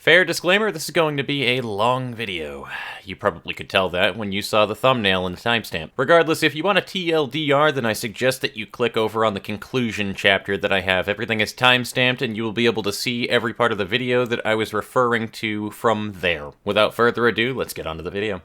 Fair disclaimer, this is going to be a long video. You probably could tell that when you saw the thumbnail and the timestamp. Regardless, if you want a TLDR, then I suggest that you click over on the conclusion chapter that I have. Everything is timestamped, and you will be able to see every part of the video that I was referring to from there. Without further ado, let's get on to the video.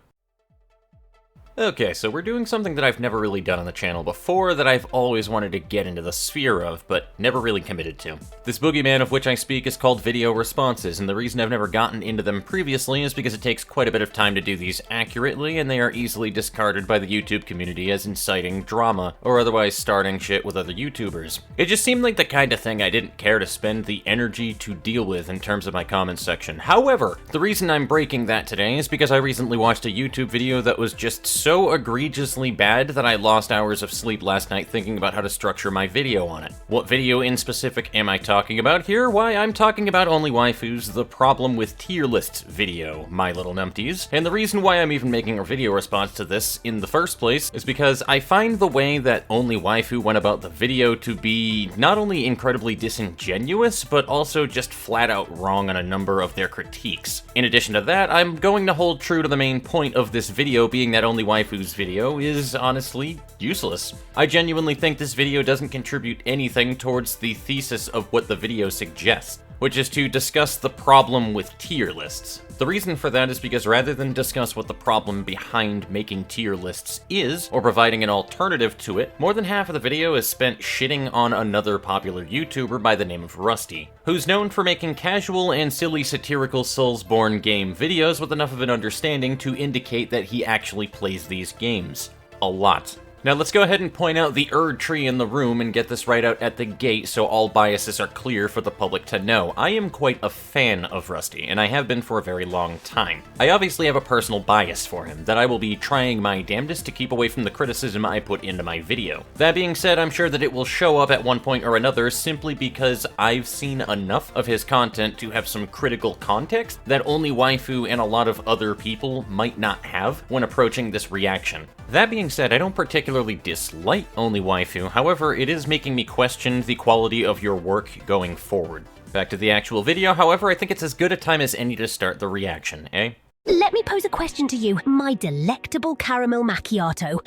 Okay, so we're doing something that I've never really done on the channel before, that I've always wanted to get into the sphere of, but never really committed to. This boogeyman of which I speak is called video responses, and the reason I've never gotten into them previously is because it takes quite a bit of time to do these accurately, and they are easily discarded by the YouTube community as inciting drama, or otherwise starting shit with other YouTubers. It just seemed like the kind of thing I didn't care to spend the energy to deal with in terms of my comments section. However, the reason I'm breaking that today is because I recently watched a YouTube video that was just so egregiously bad that I lost hours of sleep last night thinking about how to structure my video on it. What video in specific am I talking about here? Why, I'm talking about OnlyWaifu's The Problem with Tier Lists video, my little numpties. And the reason why I'm even making a video response to this in the first place is because I find the way that OnlyWaifu went about the video to be not only incredibly disingenuous, but also just flat out wrong on a number of their critiques. In addition to that, I'm going to hold true to the main point of this video, being that OnlyWaifu's video is honestly useless. I genuinely think this video doesn't contribute anything towards the thesis of what the video suggests, which is to discuss the problem with tier lists. The reason for that is because rather than discuss what the problem behind making tier lists is, or providing an alternative to it, more than half of the video is spent shitting on another popular YouTuber by the name of Rusty, who's known for making casual and silly satirical Soulsborne game videos with enough of an understanding to indicate that he actually plays these games. A lot. Now let's go ahead and point out the tree in the room and get this right out at the gate so all biases are clear for the public to know. I am quite a fan of Rusty, and I have been for a very long time. I obviously have a personal bias for him that I will be trying my damnedest to keep away from the criticism I put into my video. That being said, I'm sure that it will show up at one point or another simply because I've seen enough of his content to have some critical context that OnlyWaifu and a lot of other people might not have when approaching this reaction. That being said, I don't particularly dislike OnlyWaifu, however, it is making me question the quality of your work going forward. Back to the actual video, however, I think it's as good a time as any to start the reaction, eh? Let me pose a question to you, my delectable caramel macchiato.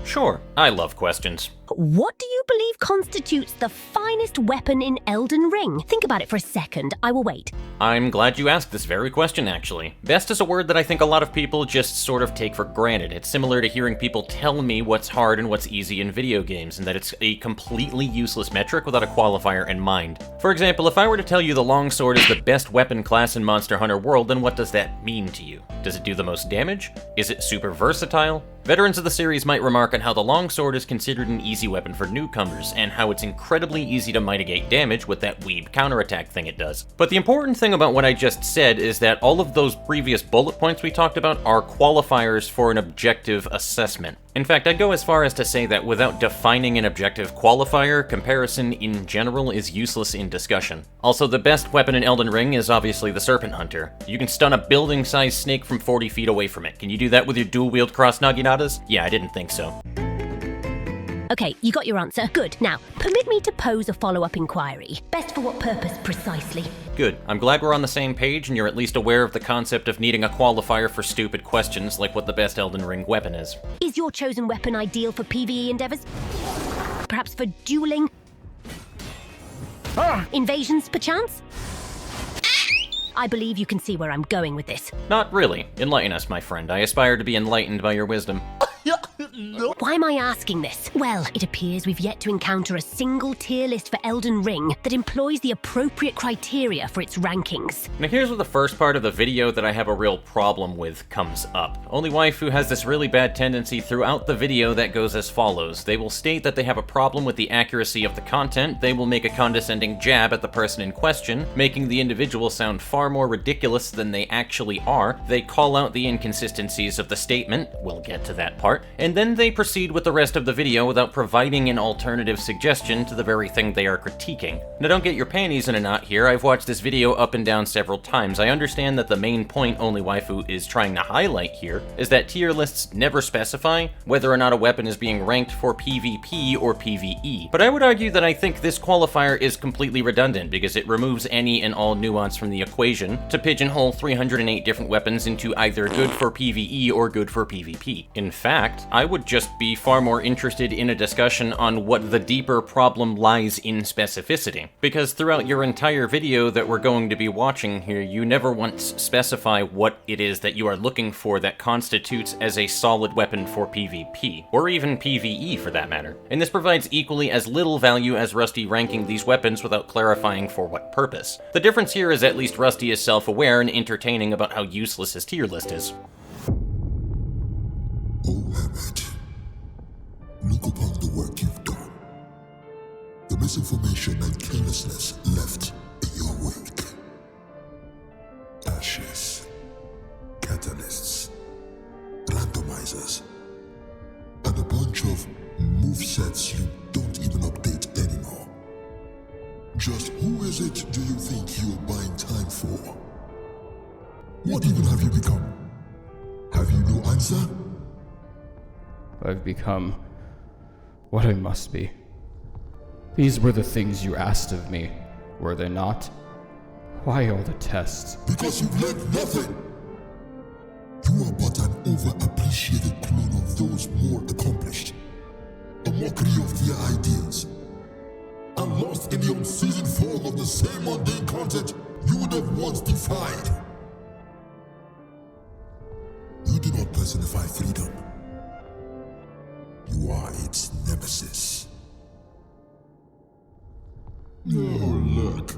Sure, I love questions. What do you believe constitutes the finest weapon in Elden Ring? Think about it for a second, I will wait. I'm glad you asked this very question, actually. Best is a word that I think a lot of people just sort of take for granted. It's similar to hearing people tell me what's hard and what's easy in video games, and that it's a completely useless metric without a qualifier in mind. For example, if I were to tell you the longsword is the best weapon class in Monster Hunter World, then what does that mean to you? Does it do the most damage? Is it super versatile? Veterans of the series might remark on how the longsword is considered an easy weapon for newcomers, and how it's incredibly easy to mitigate damage with that weeb counterattack thing it does. But the important thing about what I just said is that all of those previous bullet points we talked about are qualifiers for an objective assessment. In fact, I'd go as far as to say that without defining an objective qualifier, comparison in general is useless in discussion. Also, the best weapon in Elden Ring is obviously the Serpent Hunter. You can stun a building-sized snake from 40 feet away from it. Can you do that with your dual-wield cross-naginatas? Yeah, I didn't think so. Okay, you got your answer. Good. Now, permit me to pose a follow-up inquiry. Best for what purpose, precisely? Good. I'm glad we're on the same page and you're at least aware of the concept of needing a qualifier for stupid questions like what the best Elden Ring weapon is. Is your chosen weapon ideal for PvE endeavors? Perhaps for dueling? Invasions, perchance? I believe you can see where I'm going with this. Not really. Enlighten us, my friend. I aspire to be enlightened by your wisdom. Why am I asking this? Well, it appears we've yet to encounter a single tier list for Elden Ring that employs the appropriate criteria for its rankings. Now here's where the first part of the video that I have a real problem with comes up. OnlyWaifu has this really bad tendency throughout the video that goes as follows. They will state that they have a problem with the accuracy of the content, they will make a condescending jab at the person in question, making the individual sound far more ridiculous than they actually are, they call out the inconsistencies of the statement, we'll get to that part, and then then they proceed with the rest of the video without providing an alternative suggestion to the very thing they are critiquing. Now don't get your panties in a knot here, I've watched this video up and down several times. I understand that the main point OnlyWaifu is trying to highlight here is that tier lists never specify whether or not a weapon is being ranked for PvP or PvE. But I would argue that I think this qualifier is completely redundant because it removes any and all nuance from the equation to pigeonhole 308 different weapons into either good for PvE or good for PvP. In fact, I would just be far more interested in a discussion on what the deeper problem lies in specificity. Because throughout your entire video that we're going to be watching here, you never once specify what it is that you are looking for that constitutes as a solid weapon for PvP, or even PvE for that matter. And this provides equally as little value as Rusty ranking these weapons without clarifying for what purpose. The difference here is at least Rusty is self-aware and entertaining about how useless his tier list is. Oh, Hammett, look upon the work you've done. The misinformation and carelessness left in your wake. Ashes, catalysts, randomizers, and a bunch of movesets you don't even update anymore. Just who is it do you think you're buying time for? What even have you become? Have you no answer? I've become what I must be. These were the things you asked of me, were they not? Why all the tests? Because you've learned nothing! You are but an overappreciated clone of those more accomplished. A mockery of their ideals. And lost in the unceasing fog of the same mundane content you would have once defied. You do not personify freedom. You are its nemesis. Oh, look.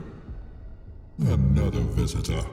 Another visitor.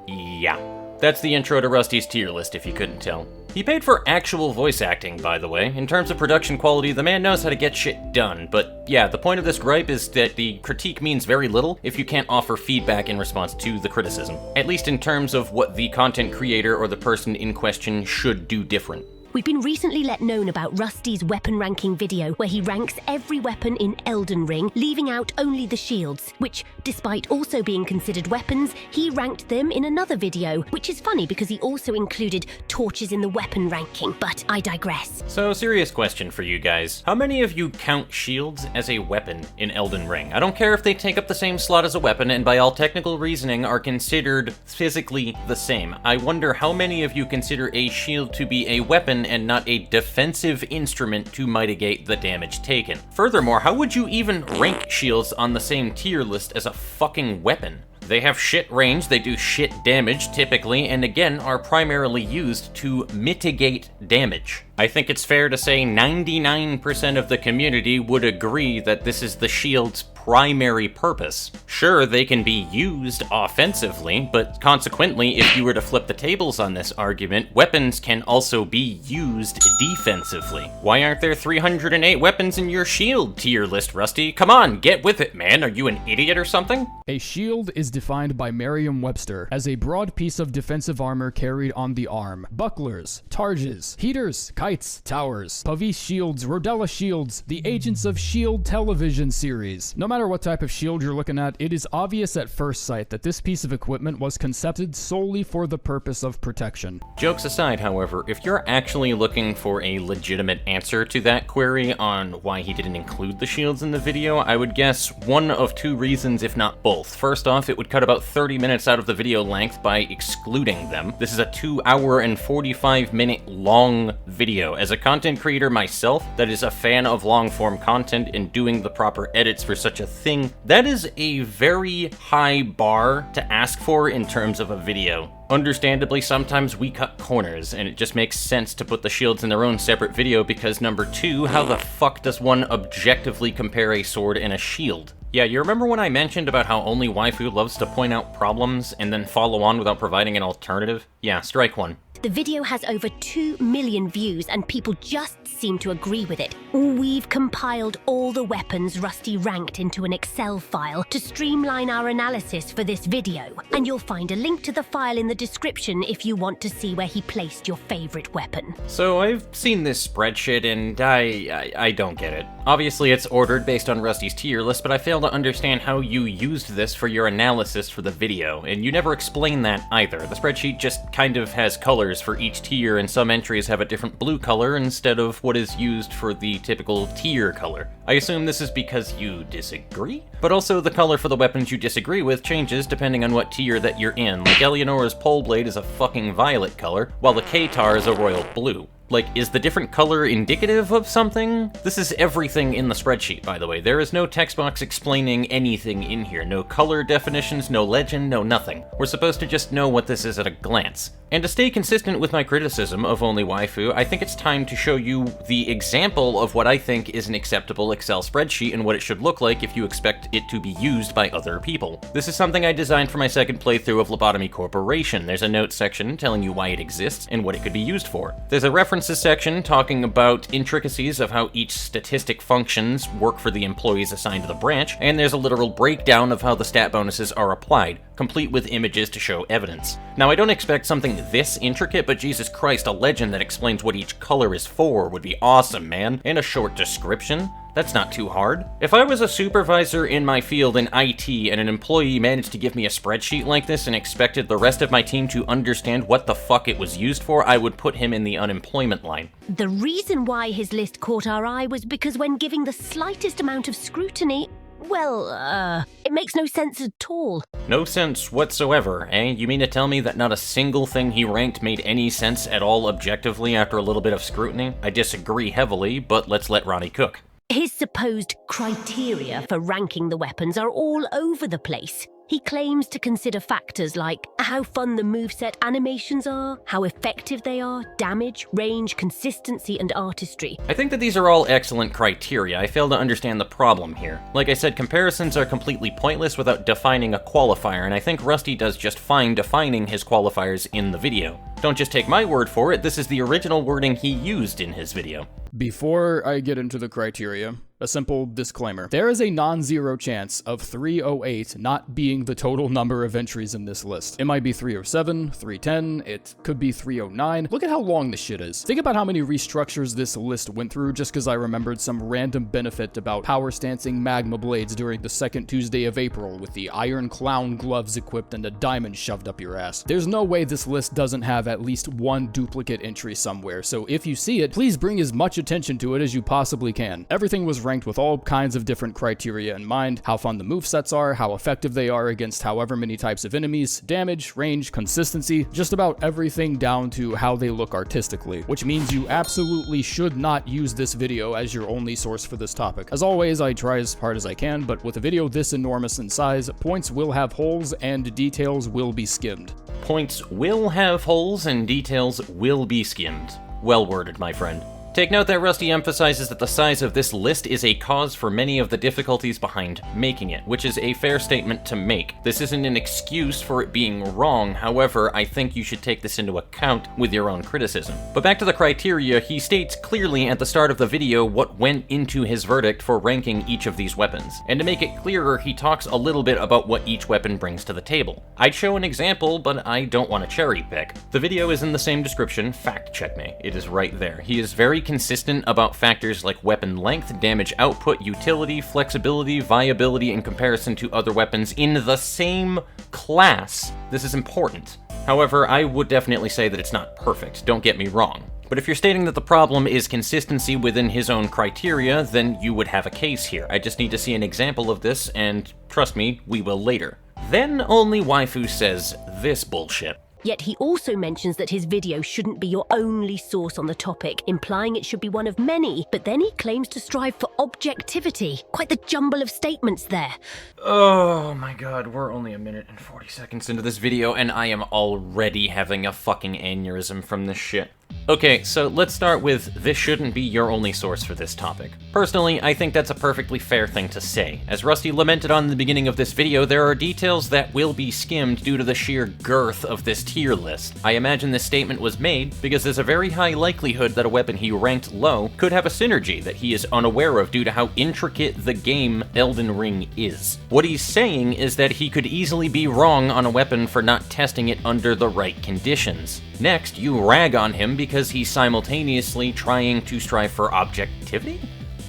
Yeah. That's the intro to Rusty's tier list, if you couldn't tell. He paid for actual voice acting, by the way. In terms of production quality, the man knows how to get shit done. But yeah, the point of this gripe is that the critique means very little if you can't offer feedback in response to the criticism. At least in terms of what the content creator or the person in question should do different. We've been recently let known about Rusty's weapon ranking video, where he ranks every weapon in Elden Ring, leaving out only the shields, which, despite also being considered weapons, he ranked them in another video, which is funny because he also included torches in the weapon ranking, but I digress. So, serious question for you guys. How many of you count shields as a weapon in Elden Ring? I don't care if they take up the same slot as a weapon and by all technical reasoning are considered physically the same. I wonder how many of you consider a shield to be a weapon and not a defensive instrument to mitigate the damage taken. Furthermore, how would you even rank shields on the same tier list as a fucking weapon? They have shit range, they do shit damage typically, and again are primarily used to mitigate damage. I think it's fair to say 99% of the community would agree that this is the shield's primary purpose. Sure, they can be used offensively, but consequently, if you were to flip the tables on this argument, weapons can also be used defensively. Why aren't there 308 weapons in your shield tier list, Rusty? Come on, get with it, man. Are you an idiot or something? A shield is defined by Merriam-Webster as a broad piece of defensive armor carried on the arm. Bucklers, targes, heaters, kites, towers, Pavis shields, Rodella shields, the Agents of S.H.I.E.L.D. television series. No matter what type of shield you're looking at, it is obvious at first sight that this piece of equipment was concepted solely for the purpose of protection. Jokes aside, however, if you're actually looking for a legitimate answer to that query on why he didn't include the shields in the video, I would guess one of two reasons, if not both. First off, it would cut about 30 minutes out of the video length by excluding them. This is a 2-hour and 45-minute long video. As a content creator myself that is a fan of long-form content and doing the proper edits for such a thing, that is a very high bar to ask for in terms of a video. Understandably, sometimes we cut corners, and it just makes sense to put the shields in their own separate video because number two, how the fuck does one objectively compare a sword and a shield? Yeah, you remember when I mentioned about how OnlyWaifu loves to point out problems and then follow on without providing an alternative? Yeah, strike one. The video has over 2 million views and people just seem to agree with it. We've compiled all the weapons Rusty ranked into an Excel file to streamline our analysis for this video. And you'll find a link to the file in the description if you want to see where he placed your favorite weapon. So I've seen this spreadsheet and I don't get it. Obviously it's ordered based on Rusty's tier list, but I fail to understand how you used this for your analysis for the video, and you never explain that either. The spreadsheet just kind of has colors for each tier, and some entries have a different blue color instead of what is used for the typical tier color. I assume this is because you disagree? But also the color for the weapons you disagree with changes depending on what tier that you're in. Like Eleonora's pole blade is a fucking violet color, while the Katar is a royal blue. Like, is the different color indicative of something? This is everything in the spreadsheet, by the way. There is no text box explaining anything in here. No color definitions, no legend, no nothing. We're supposed to just know what this is at a glance. And to stay consistent with my criticism of OnlyWaifu, I think it's time to show you the example of what I think is an acceptable Excel spreadsheet and what it should look like if you expect it to be used by other people. This is something I designed for my second playthrough of Lobotomy Corporation. There's a notes section telling you why it exists and what it could be used for. There's a references section talking about intricacies of how each statistic functions work for the employees assigned to the branch, and there's a literal breakdown of how the stat bonuses are applied, complete with images to show evidence. Now, I don't expect something this intricate, but Jesus Christ, a legend that explains what each color is for would be awesome, man. And a short description? That's not too hard. If I was a supervisor in my field in IT and an employee managed to give me a spreadsheet like this and expected the rest of my team to understand what the fuck it was used for, I would put him in the unemployment line. The reason why his list caught our eye was because when giving the slightest amount of scrutiny, well, it makes no sense at all. No sense whatsoever, eh? You mean to tell me that not a single thing he ranked made any sense at all objectively after a little bit of scrutiny? I disagree heavily, but let's let Ronnie cook. His supposed criteria for ranking the weapons are all over the place. He claims to consider factors like how fun the moveset animations are, how effective they are, damage, range, consistency, and artistry. I think that these are all excellent criteria. I fail to understand the problem here. Like I said, comparisons are completely pointless without defining a qualifier, and I think Rusty does just fine defining his qualifiers in the video. Don't just take my word for it, this is the original wording he used in his video. Before I get into the criteria, a simple disclaimer. There is a non-zero chance of 308 not being the total number of entries in this list. It might be 307, 310, it could be 309. Look at how long this shit is. Think about how many restructures this list went through just because I remembered some random benefit about power stancing magma blades during the second Tuesday of April with the iron clown gloves equipped and a diamond shoved up your ass. There's no way this list doesn't have at least one duplicate entry somewhere, so if you see it, please bring as much attention to it as you possibly can. Everything was ranked with all kinds of different criteria in mind: how fun the movesets are, how effective they are against however many types of enemies, damage, range, consistency, just about everything down to how they look artistically, which means you absolutely should not use this video as your only source for this topic. As always, I try as hard as I can, but with a video this enormous in size, points will have holes and details will be skimmed. Points will have holes and details will be skimmed. Well worded, my friend. Take note that Rusty emphasizes that the size of this list is a cause for many of the difficulties behind making it, which is a fair statement to make. This isn't an excuse for it being wrong, however, I think you should take this into account with your own criticism. But back to the criteria, he states clearly at the start of the video what went into his verdict for ranking each of these weapons. And to make it clearer, he talks a little bit about what each weapon brings to the table. I'd show an example, but I don't want to cherry pick. The video is in the same description, fact check me. It is right there. He is very consistent about factors like weapon length, damage output, utility, flexibility, viability in comparison to other weapons in the same class. This is important. However, I would definitely say that it's not perfect, don't get me wrong. But if you're stating that the problem is consistency within his own criteria, then you would have a case here. I just need to see an example of this, and trust me, we will later. Then OnlyWaifu says this bullshit. Yet he also mentions that his video shouldn't be your only source on the topic, implying it should be one of many, but then he claims to strive for objectivity. Quite the jumble of statements there. Oh my god, we're only a minute and 40 seconds into this video, and I am already having a fucking aneurysm from this shit. Okay, so let's start with this shouldn't be your only source for this topic. Personally, I think that's a perfectly fair thing to say. As Rusty lamented on the beginning of this video, there are details that will be skimmed due to the sheer girth of this tier list. I imagine this statement was made because there's a very high likelihood that a weapon he ranked low could have a synergy that he is unaware of due to how intricate the game Elden Ring is. What he's saying is that he could easily be wrong on a weapon for not testing it under the right conditions. Next, you rag on him because he's simultaneously trying to strive for objectivity?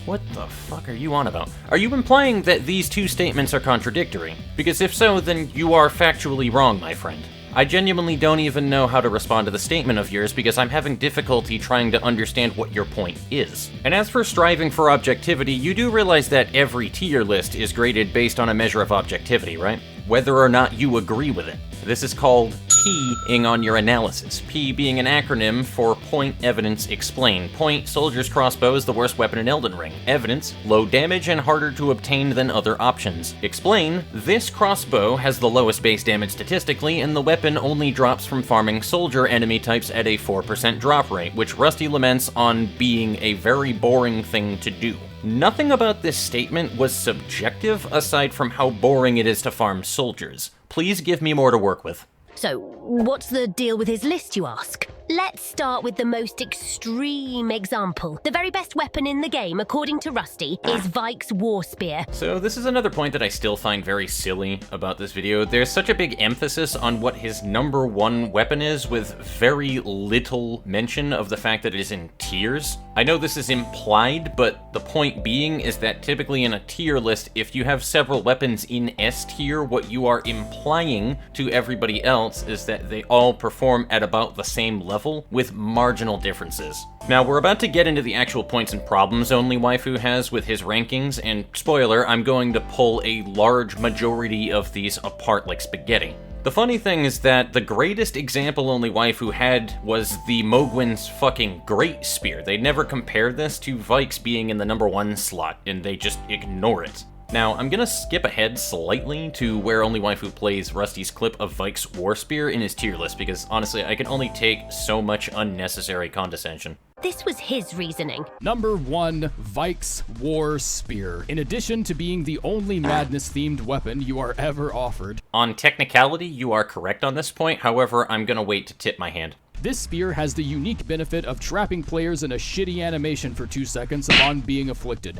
What the fuck are you on about? Are you implying that these two statements are contradictory? Because if so, then you are factually wrong, my friend. I genuinely don't even know how to respond to the statement of yours because I'm having difficulty trying to understand what your point is. And as for striving for objectivity, you do realize that every tier list is graded based on a measure of objectivity, right? Whether or not you agree with it. This is called P-ing on your analysis. P being an acronym for Point, Evidence, Explain. Point, Soldier's Crossbow is the worst weapon in Elden Ring. Evidence, low damage and harder to obtain than other options. Explain, this crossbow has the lowest base damage statistically, and the weapon only drops from farming soldier enemy types at a 4% drop rate, which Rusty laments on being a very boring thing to do. Nothing about this statement was subjective aside from how boring it is to farm soldiers. Please give me more to work with. So, what's the deal with his list, you ask? Let's start with the most extreme example. The very best weapon in the game, according to Rusty, is Vyke's War Spear. So this is another point that I still find very silly about this video. There's such a big emphasis on what his number one weapon is with very little mention of the fact that it is in tiers. I know this is implied, but the point being is that typically in a tier list, if you have several weapons in S tier, what you are implying to everybody else is that they all perform at about the same level with marginal differences. Now, we're about to get into the actual points and problems OnlyWaifu has with his rankings, and spoiler, I'm going to pull a large majority of these apart like spaghetti. The funny thing is that the greatest example OnlyWaifu had was the Mogwin's fucking Great Spear. They never compare this to Vyke's being in the number 1 slot, and they just ignore it. Now, I'm gonna skip ahead slightly to where OnlyWaifu plays Rusty's clip of Vyke's War Spear in his tier list, because honestly, I can only take so much unnecessary condescension. This was his reasoning. Number 1, Vyke's War Spear. In addition to being the only madness-themed weapon you are ever offered. On technicality, you are correct on this point, however, I'm gonna wait to tip my hand. This spear has the unique benefit of trapping players in a shitty animation for 2 seconds upon being afflicted.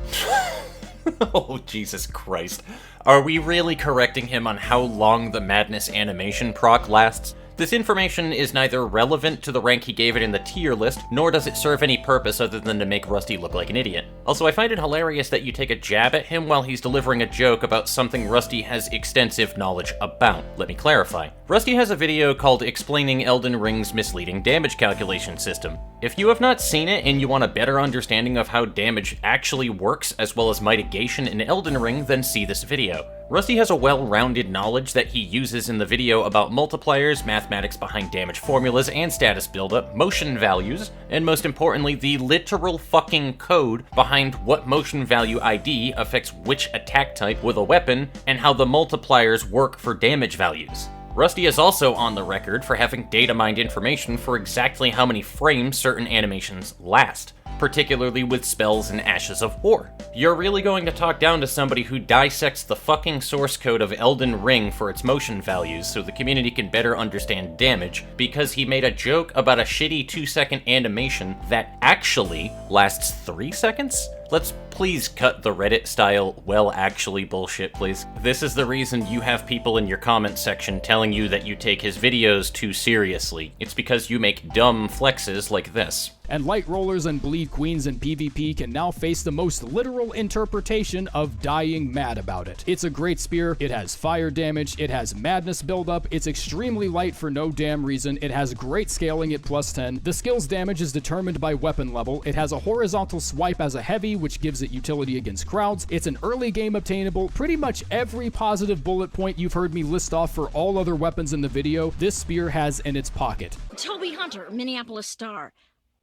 Oh, Jesus Christ. Are we really correcting him on how long the madness animation proc lasts? This information is neither relevant to the rank he gave it in the tier list, nor does it serve any purpose other than to make Rusty look like an idiot. Also, I find it hilarious that you take a jab at him while he's delivering a joke about something Rusty has extensive knowledge about. Let me clarify. Rusty has a video called Explaining Elden Ring's Misleading Damage Calculation System. If you have not seen it and you want a better understanding of how damage actually works as well as mitigation in Elden Ring, then see this video. Rusty has a well-rounded knowledge that he uses in the video about multipliers, mathematics behind damage formulas and status buildup, motion values, and most importantly, the literal fucking code behind what motion value ID affects which attack type with a weapon, and how the multipliers work for damage values. Rusty is also on the record for having data mined information for exactly how many frames certain animations last, particularly with spells and Ashes of War. You're really going to talk down to somebody who dissects the fucking source code of Elden Ring for its motion values so the community can better understand damage because he made a joke about a shitty 2-second animation that actually lasts 3 seconds? Let's please cut the Reddit style, well actually bullshit, please. This is the reason you have people in your comments section telling you that you take his videos too seriously. It's because you make dumb flexes like this. And light rollers and bleed queens in PvP can now face the most literal interpretation of dying mad about it. It's a great spear, it has fire damage, it has madness buildup, it's extremely light for no damn reason, it has great scaling at +10, the skill's damage is determined by weapon level, it has a horizontal swipe as a heavy, which gives it utility against crowds, it's an early game obtainable, pretty much every positive bullet point you've heard me list off for all other weapons in the video, this spear has in its pocket. Toby Hunter, Minneapolis Star.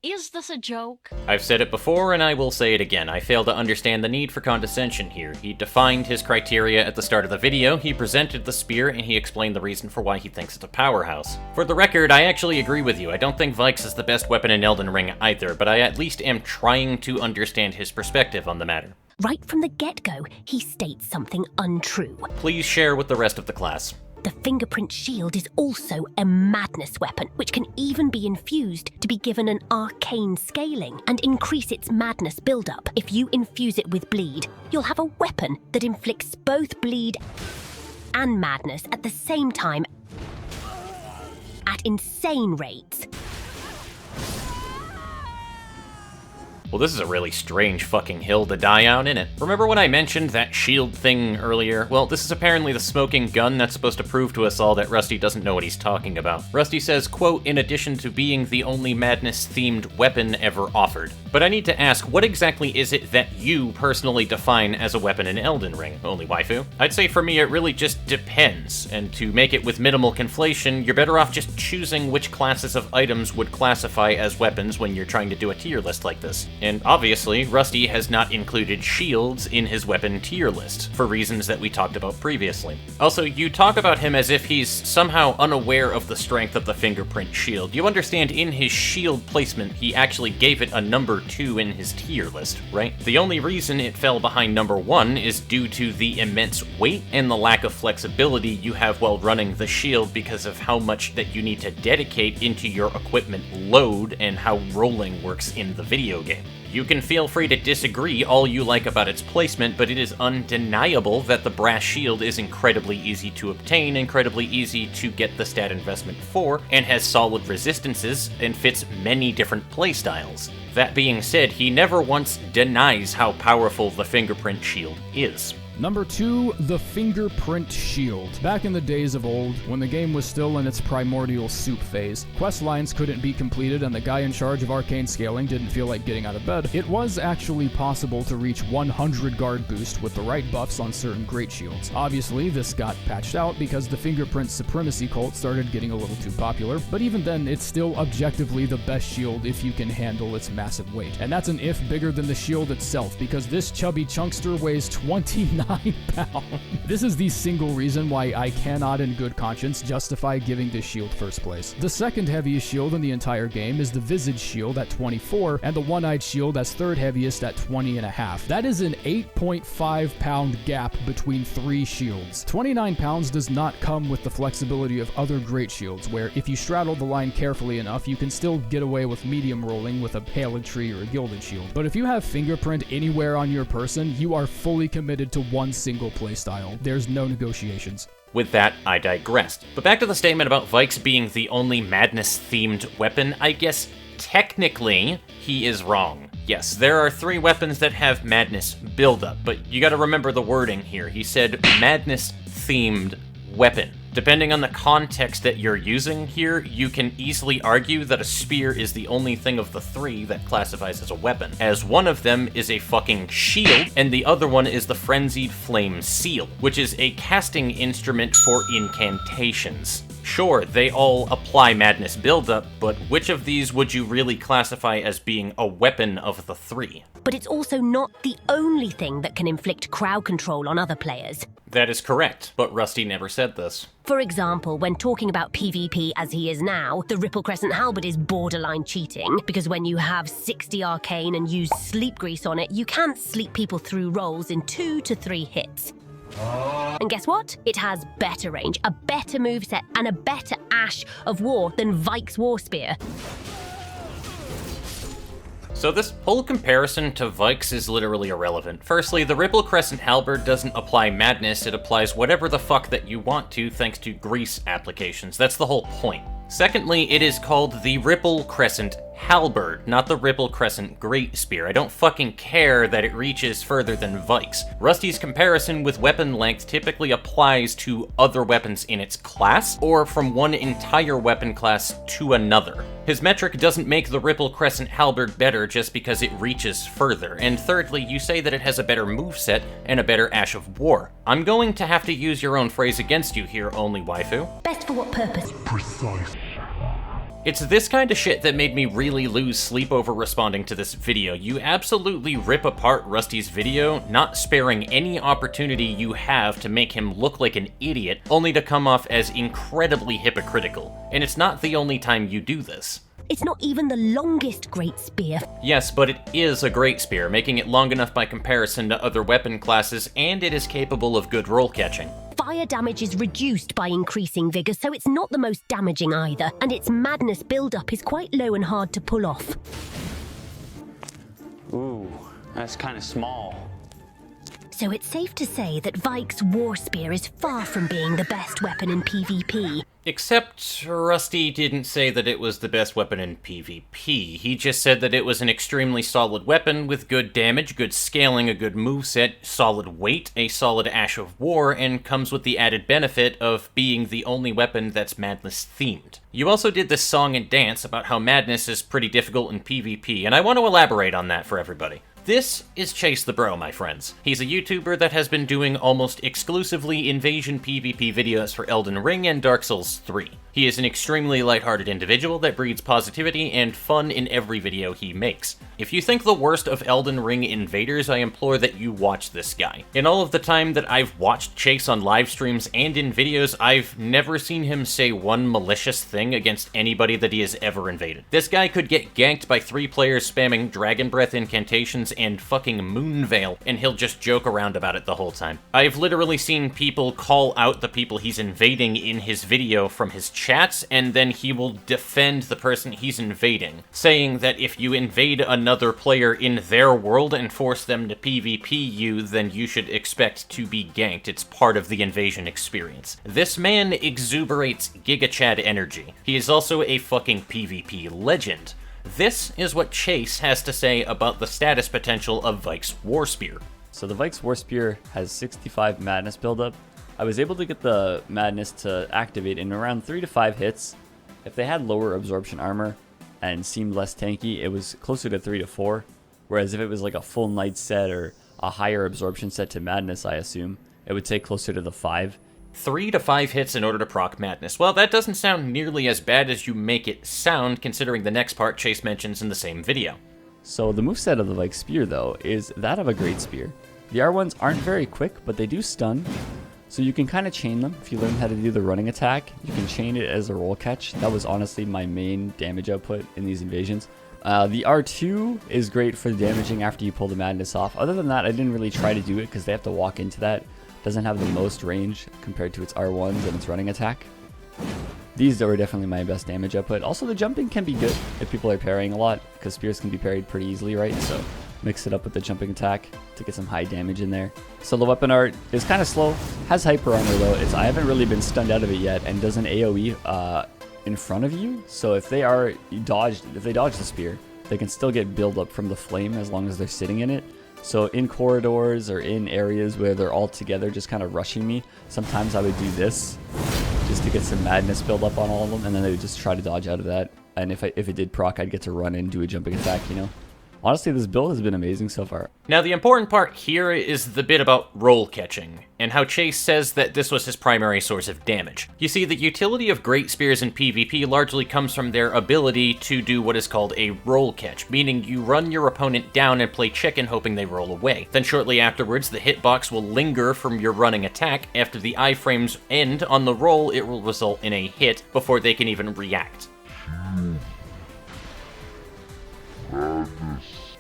Is this a joke? I've said it before and I will say it again. I fail to understand the need for condescension here. He defined his criteria at the start of the video, he presented the spear, and he explained the reason for why he thinks it's a powerhouse. For the record, I actually agree with you. I don't think Vyke's is the best weapon in Elden Ring either, but I at least am trying to understand his perspective on the matter. Right from the get-go, he states something untrue. Please share with the rest of the class. The fingerprint shield is also a madness weapon, which can even be infused to be given an arcane scaling and increase its madness buildup. If you infuse it with bleed, you'll have a weapon that inflicts both bleed and madness at the same time at insane rates. Well, this is a really strange fucking hill to die on, isn't it? Remember when I mentioned that shield thing earlier? Well, this is apparently the smoking gun that's supposed to prove to us all that Rusty doesn't know what he's talking about. Rusty says, quote, in addition to being the only madness-themed weapon ever offered. But I need to ask, what exactly is it that you personally define as a weapon in Elden Ring, OnlyWaifu? I'd say for me it really just depends, and to make it with minimal conflation, you're better off just choosing which classes of items would classify as weapons when you're trying to do a tier list like this. And obviously, Rusty has not included shields in his weapon tier list, for reasons that we talked about previously. Also, you talk about him as if he's somehow unaware of the strength of the fingerprint shield. You understand in his shield placement, he actually gave it a number 2 in his tier list, right? The only reason it fell behind number 1 is due to the immense weight and the lack of flexibility you have while running the shield because of how much that you need to dedicate into your equipment load and how rolling works in the video game. You can feel free to disagree all you like about its placement, but it is undeniable that the brass shield is incredibly easy to obtain, incredibly easy to get the stat investment for, and has solid resistances and fits many different playstyles. That being said, he never once denies how powerful the fingerprint shield is. Number 2, the fingerprint shield. Back in the days of old, when the game was still in its primordial soup phase, quest lines couldn't be completed and the guy in charge of arcane scaling didn't feel like getting out of bed, it was actually possible to reach 100 guard boost with the right buffs on certain great shields. Obviously, this got patched out because the fingerprint supremacy cult started getting a little too popular, but even then, it's still objectively the best shield if you can handle its massive weight. And that's an if bigger than the shield itself, because this chubby chunkster weighs 29 pounds. This is the single reason why I cannot in good conscience justify giving this shield first place. The second heaviest shield in the entire game is the Visage shield at 24, and the One-Eyed shield that's third heaviest at 20.5. That is an 8.5 pound gap between 3 shields. 29 pounds does not come with the flexibility of other great shields, where if you straddle the line carefully enough, you can still get away with medium rolling with a Paled Tree or a Gilded shield. But if you have fingerprint anywhere on your person, you are fully committed to one single playstyle. There's no negotiations. With that, I digressed. But back to the statement about Vyke's being the only madness-themed weapon, I guess technically he is wrong. Yes, there are 3 weapons that have madness buildup, but you gotta remember the wording here. He said madness-themed weapon. Depending on the context that you're using here, you can easily argue that a spear is the only thing of the 3 that classifies as a weapon, as one of them is a fucking shield, and the other one is the Frenzied Flame Seal, which is a casting instrument for incantations. Sure, they all apply madness buildup, but which of these would you really classify as being a weapon of the 3? But it's also not the only thing that can inflict crowd control on other players. That is correct, but Rusty never said this. For example, when talking about PvP as he is now, the Ripple Crescent Halberd is borderline cheating, because when you have 60 arcane and use sleep grease on it, you can't sleep people through rolls in 2 to 3 hits. And guess what? It has better range, a better moveset, and a better Ash of War than Vyke's War Spear. So this whole comparison to Vyke's is literally irrelevant. Firstly, the Ripple Crescent Halberd doesn't apply madness, it applies whatever the fuck that you want to thanks to grease applications. That's the whole point. Secondly, it is called the Ripple Crescent Halberd, not the Ripple Crescent Great Spear. I don't fucking care that it reaches further than Vyke's. Rusty's comparison with weapon length typically applies to other weapons in its class, or from one entire weapon class to another. His metric doesn't make the Ripple Crescent Halberd better just because it reaches further. And thirdly, you say that it has a better moveset and a better Ash of War. I'm going to have to use your own phrase against you here, OnlyWaifu. Best for what purpose? Precise. It's this kind of shit that made me really lose sleep over responding to this video. You absolutely rip apart Rusty's video, not sparing any opportunity you have to make him look like an idiot, only to come off as incredibly hypocritical. And it's not the only time you do this. It's not even the longest great spear. Yes, but it is a great spear, making it long enough by comparison to other weapon classes, and it is capable of good roll catching. Fire damage is reduced by increasing vigor, so it's not the most damaging either, and its madness build-up is quite low and hard to pull off. Ooh, that's kind of small. So it's safe to say that Vyke's war spear is far from being the best weapon in PvP. Except Rusty didn't say that it was the best weapon in PvP. He just said that it was an extremely solid weapon with good damage, good scaling, a good moveset, solid weight, a solid Ash of War, and comes with the added benefit of being the only weapon that's Madness themed. You also did this song and dance about how Madness is pretty difficult in PvP, and I want to elaborate on that for everybody. This is Chasethebro, my friends. He's a YouTuber that has been doing almost exclusively Invasion PvP videos for Elden Ring and Dark Souls 3. He is an extremely lighthearted individual that breeds positivity and fun in every video he makes. If you think the worst of Elden Ring invaders, I implore that you watch this guy. In all of the time that I've watched Chase on live streams and in videos, I've never seen him say one malicious thing against anybody that he has ever invaded. This guy could get ganked by 3 players spamming Dragon Breath incantations and fucking Moonveil, and he'll just joke around about it the whole time. I've literally seen people call out the people he's invading in his video from his chats, and then he will defend the person he's invading, saying that if you invade another player in their world and force them to PvP you, then you should expect to be ganked. It's part of the invasion experience. This man exuberates Giga Chad energy. He is also a fucking PvP legend. This is what Chase has to say about the status potential of Vyke's War Spear. So the Vyke's War Spear has 65 Madness buildup. I was able to get the Madness to activate in around 3 to 5 hits. If they had lower absorption armor and seemed less tanky, it was closer to 3 to 4. Whereas if it was like a full Knight set or a higher absorption set to Madness, I assume, it would take closer to the 5. 3 to 5 hits in order to proc Madness. Well, that doesn't sound nearly as bad as you make it sound, considering the next part Chase mentions in the same video. So the moveset of the Vyke Spear, though, is that of a Great Spear. The R1s aren't very quick, but they do stun. So you can kind of chain them. If you learn how to do the running attack, you can chain it as a roll catch. That was honestly my main damage output in these invasions. The R2 is great for damaging after you pull the Madness off. Other than that, I didn't really try to do it because they have to walk into that. Doesn't have the most range compared to its R1s and its running attack. These were definitely my best damage output. Also, the jumping can be good if people are parrying a lot, because spears can be parried pretty easily, right? So mix it up with the jumping attack to get some high damage in there. So the weapon art is kind of slow. Has hyper armor though. I haven't really been stunned out of it yet, and does an AoE in front of you. So if they dodge the spear, they can still get build up from the flame as long as they're sitting in it. So in corridors or in areas where they're all together just kind of rushing me, sometimes I would do this just to get some Madness build up on all of them, and then they would just try to dodge out of that. And if it did proc, I'd get to run and do a jumping attack, you know? Honestly, this build has been amazing so far. Now, the important part here is the bit about roll catching, and how Chase says that this was his primary source of damage. You see, the utility of Great Spears in PvP largely comes from their ability to do what is called a roll catch, meaning you run your opponent down and play chicken hoping they roll away. Then shortly afterwards, the hitbox will linger from your running attack. After the iframes end on the roll, it will result in a hit before they can even react.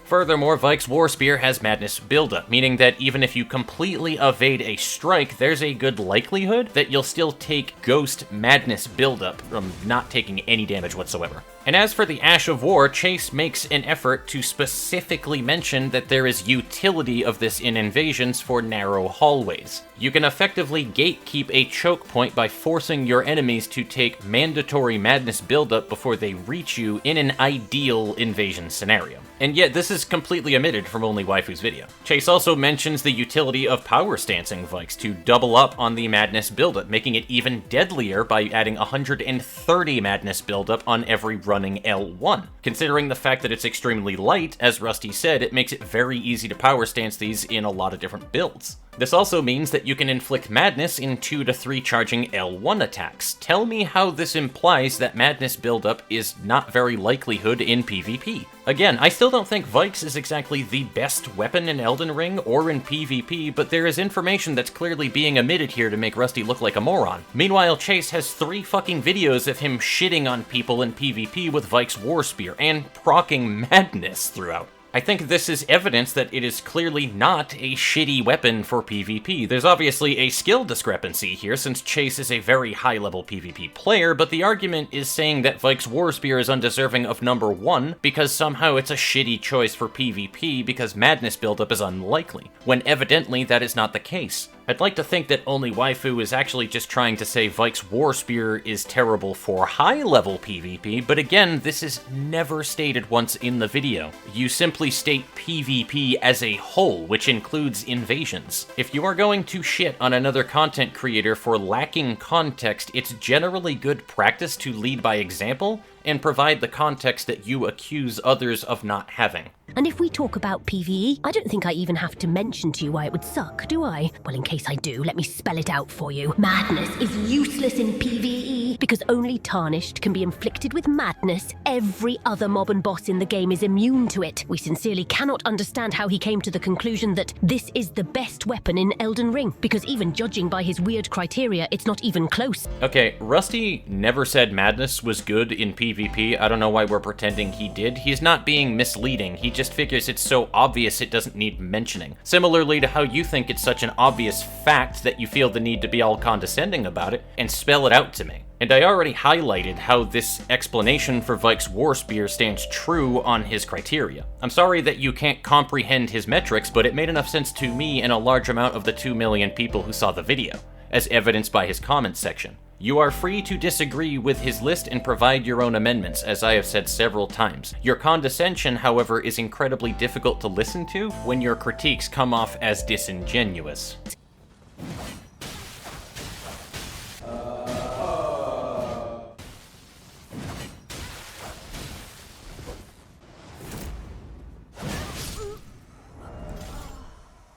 Furthermore, Vyke's War Spear has Madness buildup, meaning that even if you completely evade a strike, there's a good likelihood that you'll still take Ghost Madness buildup from not taking any damage whatsoever. And as for the Ash of War, Chase makes an effort to specifically mention that there is utility of this in invasions for narrow hallways. You can effectively gatekeep a choke point by forcing your enemies to take mandatory Madness buildup before they reach you in an ideal invasion scenario. And yet, this is completely omitted from OnlyWaifu's video. Chase also mentions the utility of power stancing Vykes to double up on the Madness buildup, making it even deadlier by adding 130 Madness buildup on every running L1. Considering the fact that it's extremely light, as Rusty said, it makes it very easy to power stance these in a lot of different builds. This also means that you can inflict madness in 2 to 3 charging L1 attacks. Tell me how this implies that madness buildup is not very likelihood in PvP. Again, I still don't think Vyke's is exactly the best weapon in Elden Ring or in PvP, but there is information that's clearly being omitted here to make Rusty look like a moron. Meanwhile, Chase has 3 fucking videos of him shitting on people in PvP with Vyke's War Spear and proccing madness throughout. I think this is evidence that it is clearly not a shitty weapon for PvP. There's obviously a skill discrepancy here, since Chase is a very high-level PvP player, but the argument is saying that Vyke's War Spear is undeserving of number 1 because somehow it's a shitty choice for PvP because madness buildup is unlikely, when evidently that is not the case. I'd like to think that OnlyWaifu is actually just trying to say Vyke's War Spear is terrible for high-level PvP, but again, this is never stated once in the video. You simply state PvP as a whole, which includes invasions. If you are going to shit on another content creator for lacking context, it's generally good practice to lead by example and provide the context that you accuse others of not having. And if we talk about PvE, I don't think I even have to mention to you why it would suck, do I? Well, in case I do, let me spell it out for you. Madness is useless in PvE because only Tarnished can be inflicted with madness. Every other mob and boss in the game is immune to it. We sincerely cannot understand how he came to the conclusion that this is the best weapon in Elden Ring, because even judging by his weird criteria, it's not even close. Okay, Rusty never said madness was good in PvP. I don't know why we're pretending he did. He's not being misleading. He just figures it's so obvious it doesn't need mentioning. Similarly to how you think it's such an obvious fact that you feel the need to be all condescending about it and spell it out to me. And I already highlighted how this explanation for Vyke's War Spear stands true on his criteria. I'm sorry that you can't comprehend his metrics, but it made enough sense to me and a large amount of the 2 million people who saw the video, as evidenced by his comments section. You are free to disagree with his list and provide your own amendments, as I have said several times. Your condescension, however, is incredibly difficult to listen to when your critiques come off as disingenuous.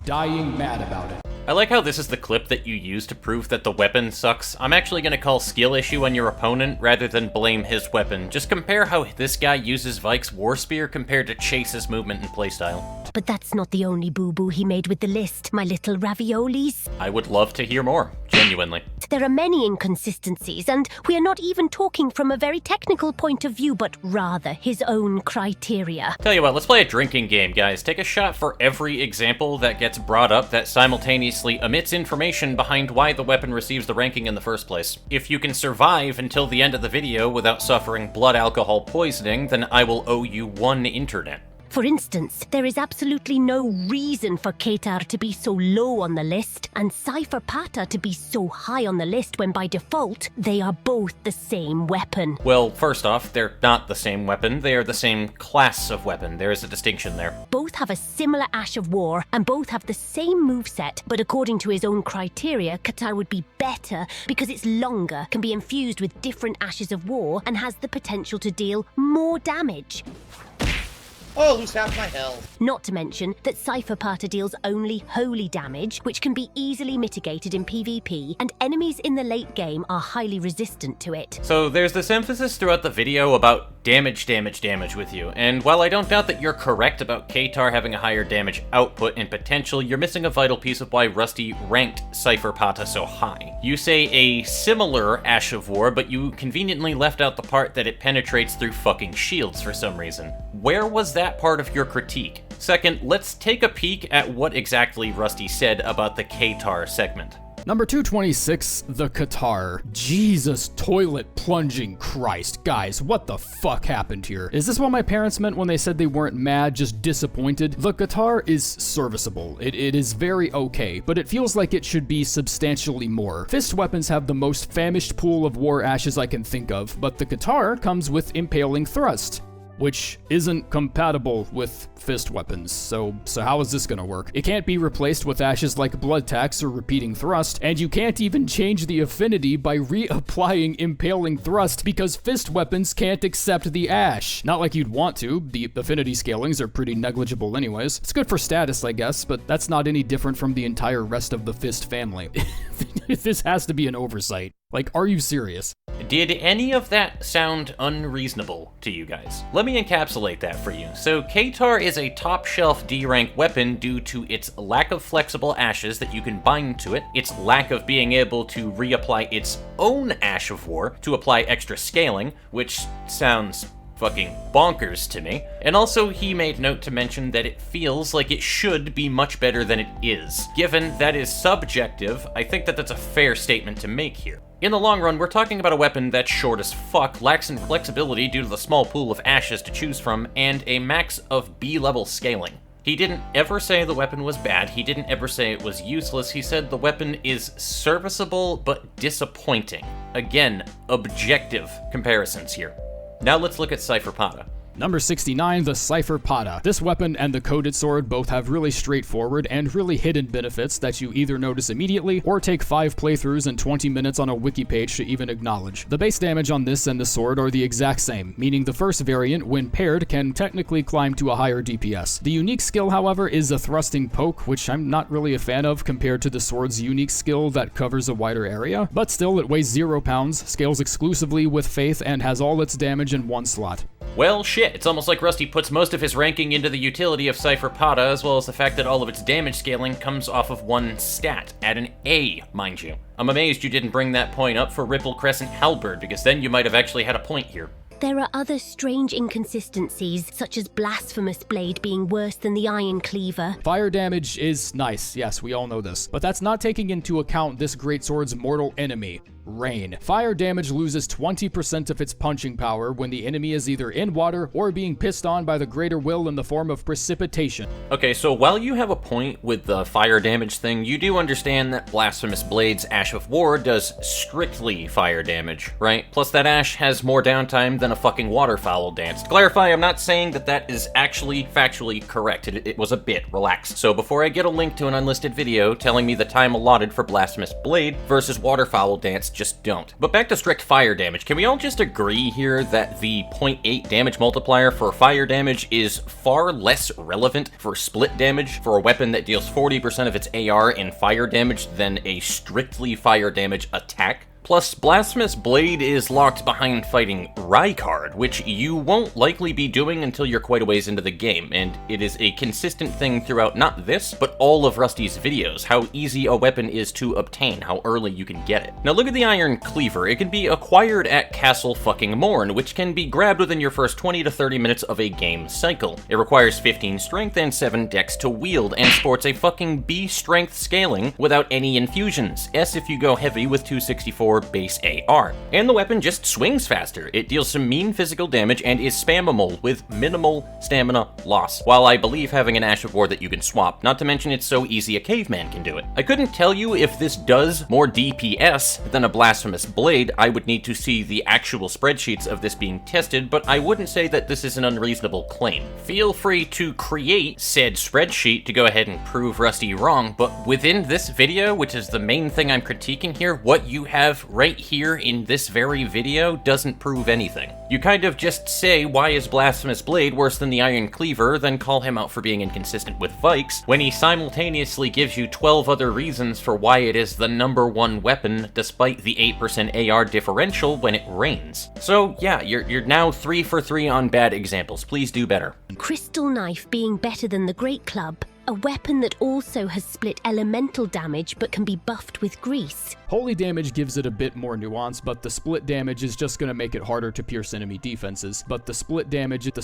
Dying mad about it. I like how this is the clip that you use to prove that the weapon sucks. I'm actually going to call skill issue on your opponent rather than blame his weapon. Just compare how this guy uses Vyke's War Spear compared to Chase's movement and playstyle. But that's not the only boo-boo he made with the list, my little raviolis. I would love to hear more, genuinely. There are many inconsistencies, and we are not even talking from a very technical point of view, but rather his own criteria. Tell you what, let's play a drinking game, guys. Take a shot for every example that gets brought up that simultaneously omits information behind why the weapon receives the ranking in the first place. If you can survive until the end of the video without suffering blood alcohol poisoning, then I will owe you 1 internet. For instance, there is absolutely no reason for Katar to be so low on the list and Cipher to be so high on the list when by default, they are both the same weapon. Well, first off, they're not the same weapon, they are the same class of weapon. There is a distinction there. Both have a similar Ash of War and both have the same moveset, but according to his own criteria, Katar would be better because it's longer, can be infused with different Ashes of War, and has the potential to deal more damage. Oh, lose half my health. Not to mention that Cipher deals only holy damage, which can be easily mitigated in PvP, and enemies in the late game are highly resistant to it. So there's this emphasis throughout the video about damage with you, and while I don't doubt that you're correct about Katar having a higher damage output and potential, you're missing a vital piece of why Rusty ranked Cipher so high. You say a similar Ash of War, but you conveniently left out the part that it penetrates through fucking shields for some reason. Where was that part of your critique? Second, let's take a peek at what exactly Rusty said about the Katar segment. Number 226, the Katar. Jesus, toilet plunging Christ. Guys, what the fuck happened here? Is this what my parents meant when they said they weren't mad, just disappointed? The Katar is serviceable. It is very okay, but it feels like it should be substantially more. Fist weapons have the most famished pool of war ashes I can think of, but the Katar comes with impaling thrust. which isn't compatible with fist weapons. So how is this gonna work? It can't be replaced with ashes like Blood Tax or Repeating Thrust, and you can't even change the affinity by reapplying Impaling Thrust because fist weapons can't accept the ash. Not like you'd want to. The affinity scalings are pretty negligible anyways. It's good for status, I guess, but that's not any different from the entire rest of the fist family. This has to be an oversight. Like, are you serious? Did any of that sound unreasonable to you guys? Let me encapsulate that for you. So Katar is a top-shelf D-rank weapon due to its lack of flexible ashes that you can bind to it, its lack of being able to reapply its own Ash of War to apply extra scaling, which sounds fucking bonkers to me. And also, he made note to mention that it feels like it should be much better than it is. Given that is subjective, I think that that's a fair statement to make here. In the long run, we're talking about a weapon that's short as fuck, lacks in flexibility due to the small pool of ashes to choose from, and a max of B-level scaling. He didn't ever say the weapon was bad, he didn't ever say it was useless, he said the weapon is serviceable but disappointing. Again, objective comparisons here. Now let's look at Cipher. Number 69, the Cipher. This weapon and the Coded Sword both have really straightforward and really hidden benefits that you either notice immediately or take 5 playthroughs and 20 minutes on a wiki page to even acknowledge. The base damage on this and the sword are the exact same, meaning the first variant, when paired, can technically climb to a higher DPS. The unique skill, however, is a thrusting poke, which I'm not really a fan of compared to the sword's unique skill that covers a wider area, but still it weighs 0 pounds, scales exclusively with Faith, and has all its damage in one slot. Well, shit, it's almost like Rusty puts most of his ranking into the utility of Cipher, as well as the fact that all of its damage scaling comes off of one stat, at an A, mind you. I'm amazed you didn't bring that point up for Ripple Crescent Halberd, because then you might have actually had a point here. There are other strange inconsistencies, such as Blasphemous Blade being worse than the Iron Cleaver. Fire damage is nice, yes, we all know this, but that's not taking into account this greatsword's mortal enemy, Rain. Fire damage loses 20% of its punching power when the enemy is either in water or being pissed on by the greater will in the form of precipitation. Okay, so while you have a point with the fire damage thing, you do understand that Blasphemous Blade's Ash of War does strictly fire damage, right? Plus that Ash has more downtime than a fucking waterfowl dance. To clarify, I'm not saying that that is actually factually correct. It was a bit, relax. So before I get a link to an unlisted video telling me the time allotted for Blasphemous Blade versus waterfowl dance, just don't. But back to strict fire damage, can we all just agree here that the 0.8 damage multiplier for fire damage is far less relevant for split damage for a weapon that deals 40% of its AR in fire damage than a strictly fire damage attack? Plus, Blasphemous Blade is locked behind fighting Rykard, which you won't likely be doing until you're quite a ways into the game, and it is a consistent thing throughout not this, but all of Rusty's videos, how easy a weapon is to obtain, how early you can get it. Now look at the Iron Cleaver. It can be acquired at Castle fucking Morn, which can be grabbed within your first 20 to 30 minutes of a game cycle. It requires 15 strength and 7 dex to wield, and sports a fucking B strength scaling without any infusions, S if you go heavy with 264 base AR. And the weapon just swings faster. It deals some mean physical damage and is spammable with minimal stamina loss, while I believe having an Ash of War that you can swap, not to mention it's so easy a caveman can do it. I couldn't tell you if this does more DPS than a Blasphemous Blade. I would need to see the actual spreadsheets of this being tested, but I wouldn't say that this is an unreasonable claim. Feel free to create said spreadsheet to go ahead and prove Rusty wrong, but within this video, which is the main thing I'm critiquing here, what you have right here in this very video doesn't prove anything. You kind of just say, why is Blasphemous Blade worse than the Iron Cleaver, then call him out for being inconsistent with Vyke's, when he simultaneously gives you 12 other reasons for why it is the #1 weapon, despite the 8% AR differential when it rains. So yeah, you're now 3 for 3 on bad examples. Please do better. Crystal Knife being better than the Great Club. A weapon that also has split elemental damage but can be buffed with grease. Holy damage gives it a bit more nuance, but the split damage is just gonna make it harder to pierce enemy defenses. But the split damage is...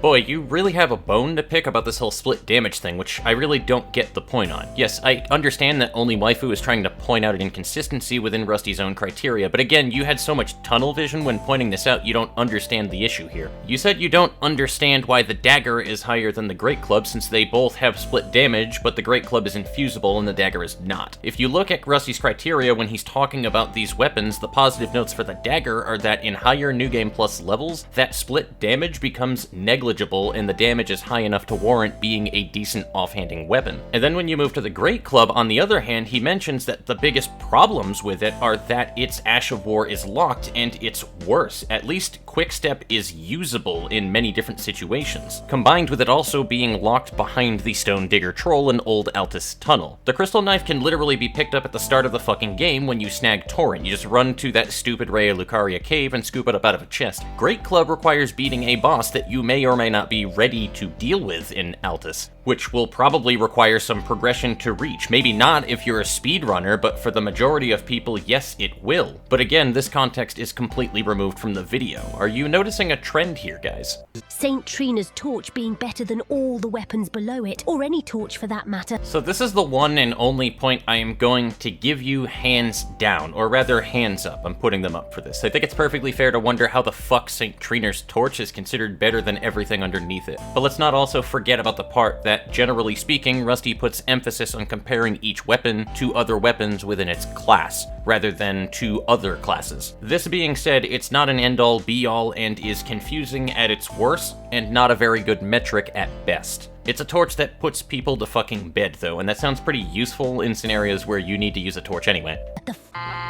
Boy, you really have a bone to pick about this whole split damage thing, which I really don't get the point on. Yes, I understand that OnlyWaifu is trying to point out an inconsistency within Rusty's own criteria, but again, you had so much tunnel vision when pointing this out, you don't understand the issue here. You said you don't understand why the dagger is higher than the Great Club since they both have split damage, but the Great Club is inferior fusible and the dagger is not. If you look at Rusty's criteria when he's talking about these weapons, the positive notes for the dagger are that in higher New Game Plus levels, that split damage becomes negligible and the damage is high enough to warrant being a decent offhanding weapon. And then when you move to the Great Club, on the other hand, he mentions that the biggest problems with it are that its Ash of War is locked and it's worse. At least Quickstep is usable in many different situations, combined with it also being locked behind the Stone Digger Troll in Old Altus Tunnel. The Crystal Knife can literally be picked up at the start of the fucking game when you snag Torrent. You just run to that stupid Raya Lucaria cave and scoop it up out of a chest. Great Club requires beating a boss that you may or may not be ready to deal with in Altus, which will probably require some progression to reach. Maybe not if you're a speedrunner, but for the majority of people, yes, it will. But again, this context is completely removed from the video. Are you noticing a trend here, guys? St. Trina's torch being better than all the weapons below it, or any torch for that matter. So this is the one and only point I am going to give you hands down, or rather hands up. I'm putting them up for this. I think it's perfectly fair to wonder how the fuck St. Trina's torch is considered better than everything underneath it. But let's not also forget about the part that, generally speaking, Rusty puts emphasis on comparing each weapon to other weapons within its class, rather than to other classes. This being said, it's not an end-all be-all and is confusing at its worst, and not a very good metric at best. It's a torch that puts people to fucking bed, though, and that sounds pretty useful in scenarios where you need to use a torch anyway. The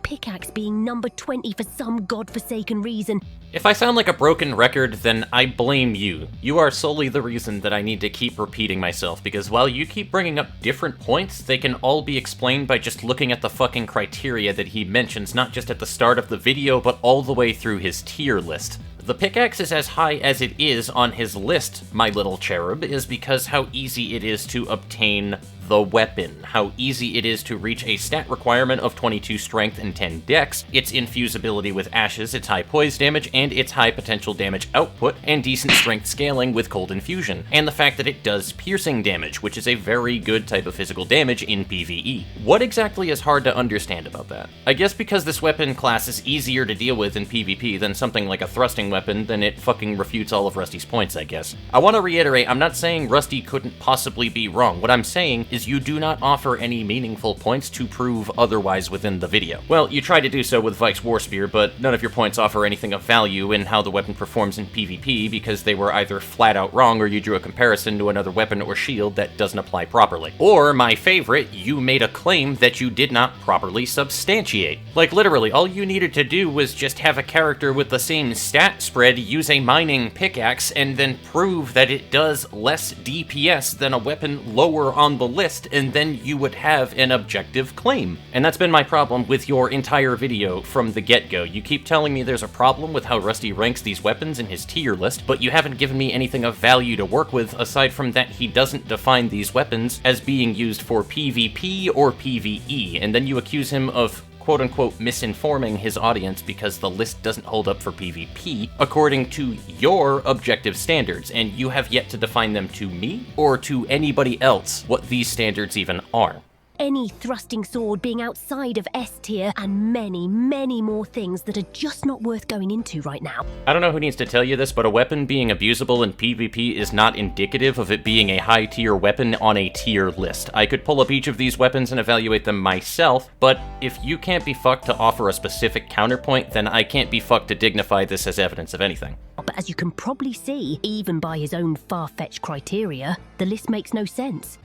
pickaxe being number 20 for some godforsaken reason. If I sound like a broken record, then I blame you. You are solely the reason that I need to keep repeating myself, because while you keep bringing up different points, they can all be explained by just looking at the fucking criteria that he mentions, not just at the start of the video, but all the way through his tier list. The pickaxe is as high as it is on his list, my little cherub, is because how easy it is to obtain the weapon, how easy it is to reach a stat requirement of 22 strength and 10 dex, its infusibility with ashes, its high poise damage, and its high potential damage output, and decent strength scaling with cold infusion, and the fact that it does piercing damage, which is a very good type of physical damage in PvE. What exactly is hard to understand about that? I guess because this weapon class is easier to deal with in PvP than something like a thrusting weapon, then it fucking refutes all of Rusty's points, I guess. I want to reiterate, I'm not saying Rusty couldn't possibly be wrong. What I'm saying is you do not offer any meaningful points to prove otherwise within the video. Well, you tried to do so with Vyke's War Spear, but none of your points offer anything of value in how the weapon performs in PvP because they were either flat out wrong or you drew a comparison to another weapon or shield that doesn't apply properly. Or, my favorite, you made a claim that you did not properly substantiate. Like literally, all you needed to do was just have a character with the same stat spread use a mining pickaxe and then prove that it does less DPS than a weapon lower on the list, and then you would have an objective claim. And that's been my problem with your entire video from the get-go. You keep telling me there's a problem with how Rusty ranks these weapons in his tier list, but you haven't given me anything of value to work with aside from that he doesn't define these weapons as being used for PvP or PvE, and then you accuse him of quote-unquote misinforming his audience because the list doesn't hold up for PvP according to your objective standards, and you have yet to define them to me or to anybody else what these standards even are. Any thrusting sword being outside of S tier, and many, many more things that are just not worth going into right now. I don't know who needs to tell you this, but a weapon being abusable in PvP is not indicative of it being a high tier weapon on a tier list. I could pull up each of these weapons and evaluate them myself, but if you can't be fucked to offer a specific counterpoint, then I can't be fucked to dignify this as evidence of anything. But as you can probably see, even by his own far-fetched criteria, the list makes no sense.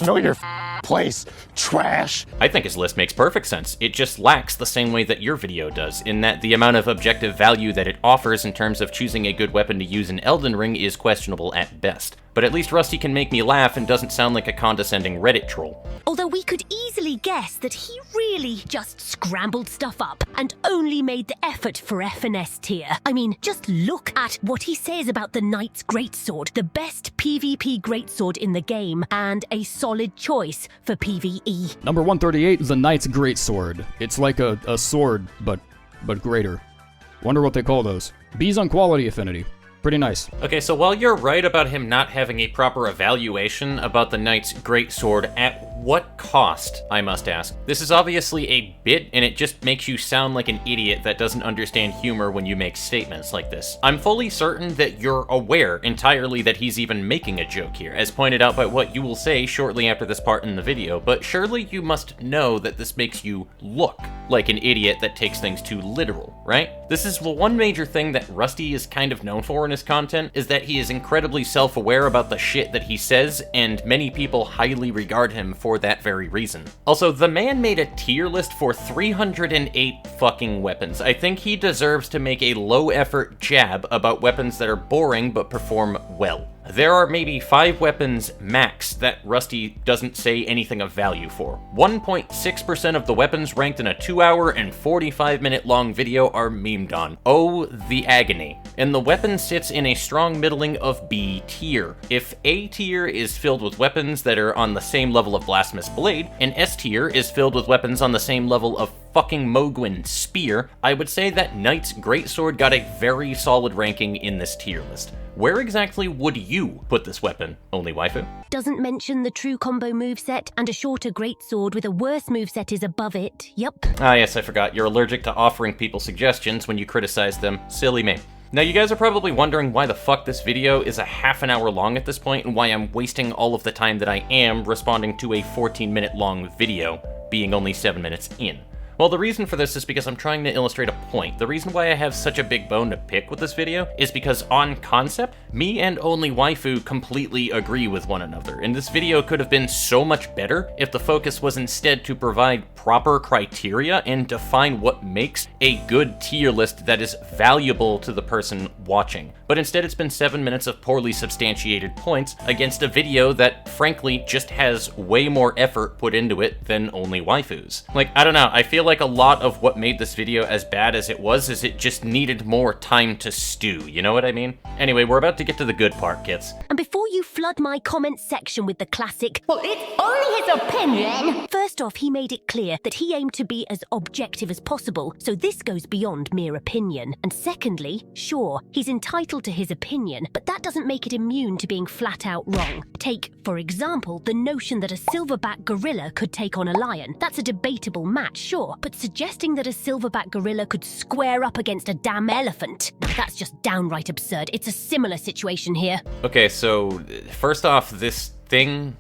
Know your place, trash. I think his list makes perfect sense. It just lacks the same way that your video does, in that the amount of objective value that it offers in terms of choosing a good weapon to use in Elden Ring is questionable at best. But at least Rusty can make me laugh and doesn't sound like a condescending Reddit troll. Although we could easily guess that he really just scrambled stuff up and only made the effort for F and S tier. I mean, just look at what he says about the Knight's Greatsword, the best PvP greatsword in the game, and a solid choice for PvE. Number 138, the Knight's Greatsword. It's like a sword, but greater. Wonder what they call those. B's on quality affinity. Pretty nice. Okay, so while you're right about him not having a proper evaluation about the knight's greatsword, at what cost, I must ask? This is obviously a bit, and it just makes you sound like an idiot that doesn't understand humor when you make statements like this. I'm fully certain that you're aware entirely that he's even making a joke here, as pointed out by what you will say shortly after this part in the video, but surely you must know that this makes you look like an idiot that takes things too literal, right? This is the one major thing that Rusty is kind of known for in his content, is that he is incredibly self-aware about the shit that he says, and many people highly regard him for that very reason. Also, the man made a tier list for 308 fucking weapons. I think he deserves to make a low-effort jab about weapons that are boring but perform well. There are maybe 5 weapons max that Rusty doesn't say anything of value for. 1.6% of the weapons ranked in a 2-hour and 45-minute long video are memed on. Oh, the agony. And the weapon sits in a strong middling of B tier. If A tier is filled with weapons that are on the same level of Blasphemous Blade, and S tier is filled with weapons on the same level of fucking Mogwin Spear, I would say that Knight's Greatsword got a very solid ranking in this tier list. Where exactly would you put this weapon, OnlyWaifu? Doesn't mention the true combo moveset, and a shorter greatsword with a worse moveset is above it. Yup. Ah yes, I forgot. You're allergic to offering people suggestions when you criticize them. Silly me. Now you guys are probably wondering why the fuck this video is a half an hour long at this point, and why I'm wasting all of the time that I am responding to a 14-minute long video, being only 7 minutes in. Well, the reason for this is because I'm trying to illustrate a point. The reason why I have such a big bone to pick with this video is because on concept, me and OnlyWaifu completely agree with one another, and this video could have been so much better if the focus was instead to provide proper criteria and define what makes a good tier list that is valuable to the person watching. But instead it's been 7 minutes of poorly substantiated points against a video that frankly just has way more effort put into it than OnlyWaifu's. Like, I don't know, I feel like a lot of what made this video as bad as it was is it just needed more time to stew, you know what I mean? Anyway, we're about to get to the good part, kids. And before you flood my comments section with the classic, well, it's only his opinion. First off, he made it clear that he aimed to be as objective as possible, so this goes beyond mere opinion. And secondly, sure, he's entitled to his opinion, but that doesn't make it immune to being flat out wrong. Take, for example, the notion that a silverback gorilla could take on a lion. That's a debatable match, sure, but suggesting that a silverback gorilla could square up against a damn elephant, now that's just downright absurd. It's a similar situation here. Okay, so first off, this thing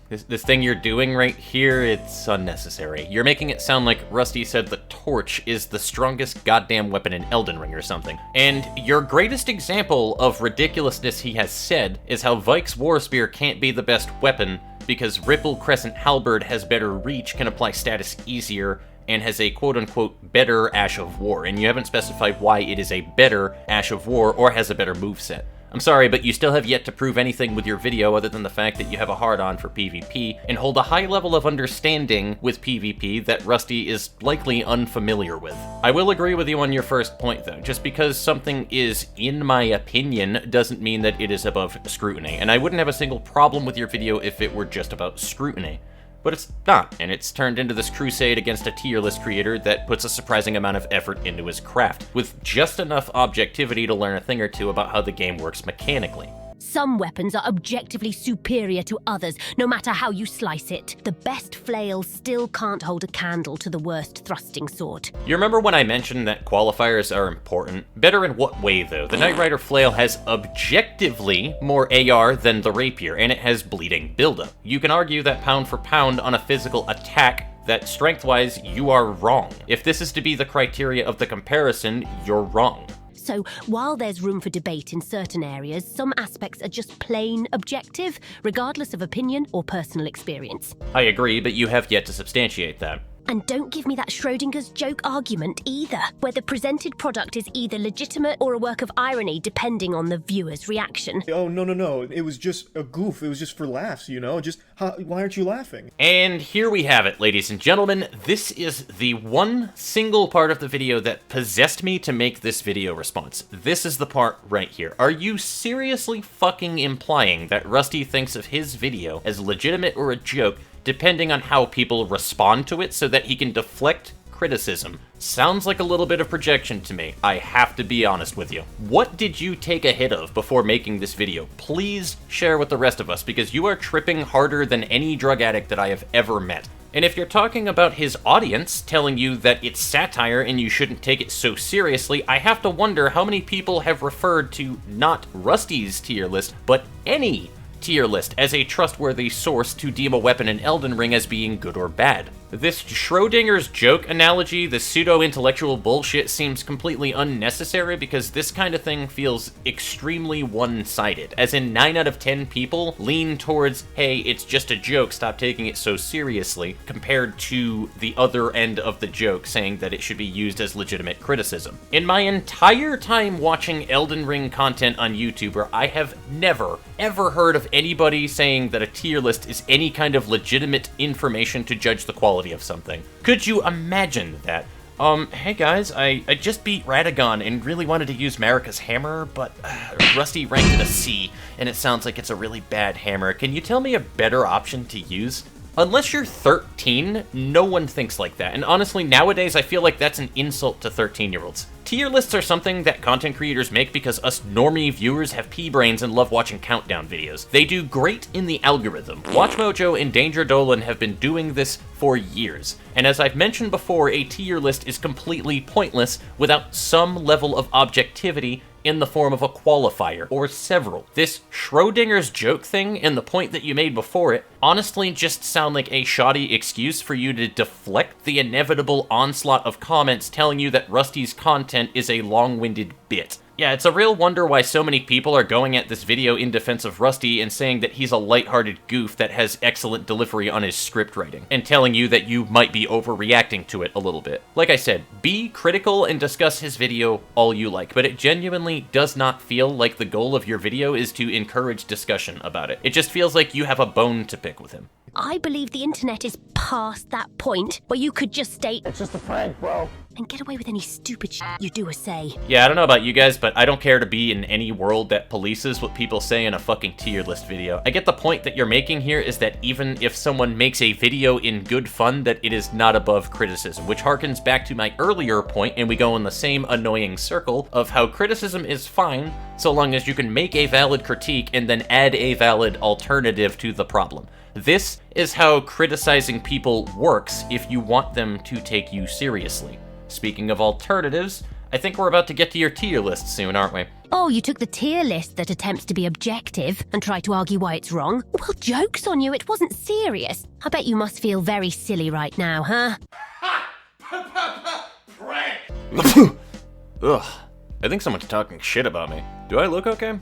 you're doing right here, it's unnecessary. You're making it sound like Rusty said the torch is the strongest goddamn weapon in Elden Ring or something. And your greatest example of ridiculousness he has said is how Vyke's War Spear can't be the best weapon because Ripple Crescent Halberd has better reach, can apply status easier, and has a quote-unquote better Ash of War, and you haven't specified why it is a better Ash of War or has a better moveset. I'm sorry, but you still have yet to prove anything with your video other than the fact that you have a hard-on for PvP, and hold a high level of understanding with PvP that Rusty is likely unfamiliar with. I will agree with you on your first point though. Just because something is, in my opinion, doesn't mean that it is above scrutiny, and I wouldn't have a single problem with your video if it were just about scrutiny. But it's not, and it's turned into this crusade against a tier list creator that puts a surprising amount of effort into his craft, with just enough objectivity to learn a thing or two about how the game works mechanically. Some weapons are objectively superior to others, no matter how you slice it. The best flail still can't hold a candle to the worst thrusting sword. You remember when I mentioned that qualifiers are important? Better in what way, though? The Knight Rider flail has objectively more AR than the Rapier, and it has bleeding buildup. You can argue that pound for pound on a physical attack, that strength-wise, you are wrong. If this is to be the criteria of the comparison, you're wrong. So, while there's room for debate in certain areas, some aspects are just plain objective, regardless of opinion or personal experience. I agree, but you have yet to substantiate that. And don't give me that Schrodinger's joke argument either, where the presented product is either legitimate or a work of irony depending on the viewer's reaction. Oh, no. It was just a goof. It was just for laughs, you know? Why aren't you laughing? And here we have it, ladies and gentlemen. This is the one single part of the video that possessed me to make this video response. This is the part right here. Are you seriously fucking implying that Rusty thinks of his video as legitimate or a joke depending on how people respond to it so that he can deflect criticism sounds like a little bit of projection to me. I have to be honest with you. What did you take a hit of before making this video? Please share with the rest of us, because you are tripping harder than any drug addict that I have ever met. And if you're talking about his audience telling you that it's satire and you shouldn't take it so seriously, I have to wonder how many people have referred to not Rusty's tier list, but any tier list as a trustworthy source to deem a weapon in Elden Ring as being good or bad. This Schrodinger's joke analogy, the pseudo-intellectual bullshit, seems completely unnecessary because this kind of thing feels extremely one-sided, as in 9 out of 10 people lean towards, hey, it's just a joke, stop taking it so seriously, compared to the other end of the joke saying that it should be used as legitimate criticism. In my entire time watching Elden Ring content on YouTube, I have never, ever heard of anybody saying that a tier list is any kind of legitimate information to judge the quality of something. Could you imagine that? Hey guys, I just beat Radagon and really wanted to use Marika's hammer, but Rusty ranked it a C, and it sounds like it's a really bad hammer. Can you tell me a better option to use? Unless you're 13, no one thinks like that, and honestly, nowadays I feel like that's an insult to 13-year-olds. Tier lists are something that content creators make because us normie viewers have pea brains and love watching countdown videos. They do great in the algorithm. WatchMojo and Danger Dolan have been doing this for years, and as I've mentioned before, a tier list is completely pointless without some level of objectivity in the form of a qualifier, or several. This Schrodinger's joke thing and the point that you made before it honestly just sound like a shoddy excuse for you to deflect the inevitable onslaught of comments telling you that Rusty's content is a long-winded bit. Yeah, it's a real wonder why so many people are going at this video in defense of Rusty and saying that he's a lighthearted goof that has excellent delivery on his script writing, and telling you that you might be overreacting to it a little bit. Like I said, be critical and discuss his video all you like, but it genuinely does not feel like the goal of your video is to encourage discussion about it. It just feels like you have a bone to pick with him. I believe the internet is past that point where you could just state, It's just a prank, bro. and get away with any stupid shit you do or say. Yeah, I don't know about you guys, but I don't care to be in any world that polices what people say in a fucking tier list video. I get the point that you're making here is that even if someone makes a video in good fun, that it is not above criticism, which harkens back to my earlier point, and we go in the same annoying circle of how criticism is fine so long as you can make a valid critique and then add a valid alternative to the problem. This is how criticizing people works if you want them to take you seriously. Speaking of alternatives, I think we're about to get to your tier list soon, aren't we? Oh, you took the tier list that attempts to be objective and try to argue why it's wrong? Well, joke's on you, it wasn't serious. I bet you must feel very silly right now, huh? Ugh, I think someone's talking shit about me. Do I look okay?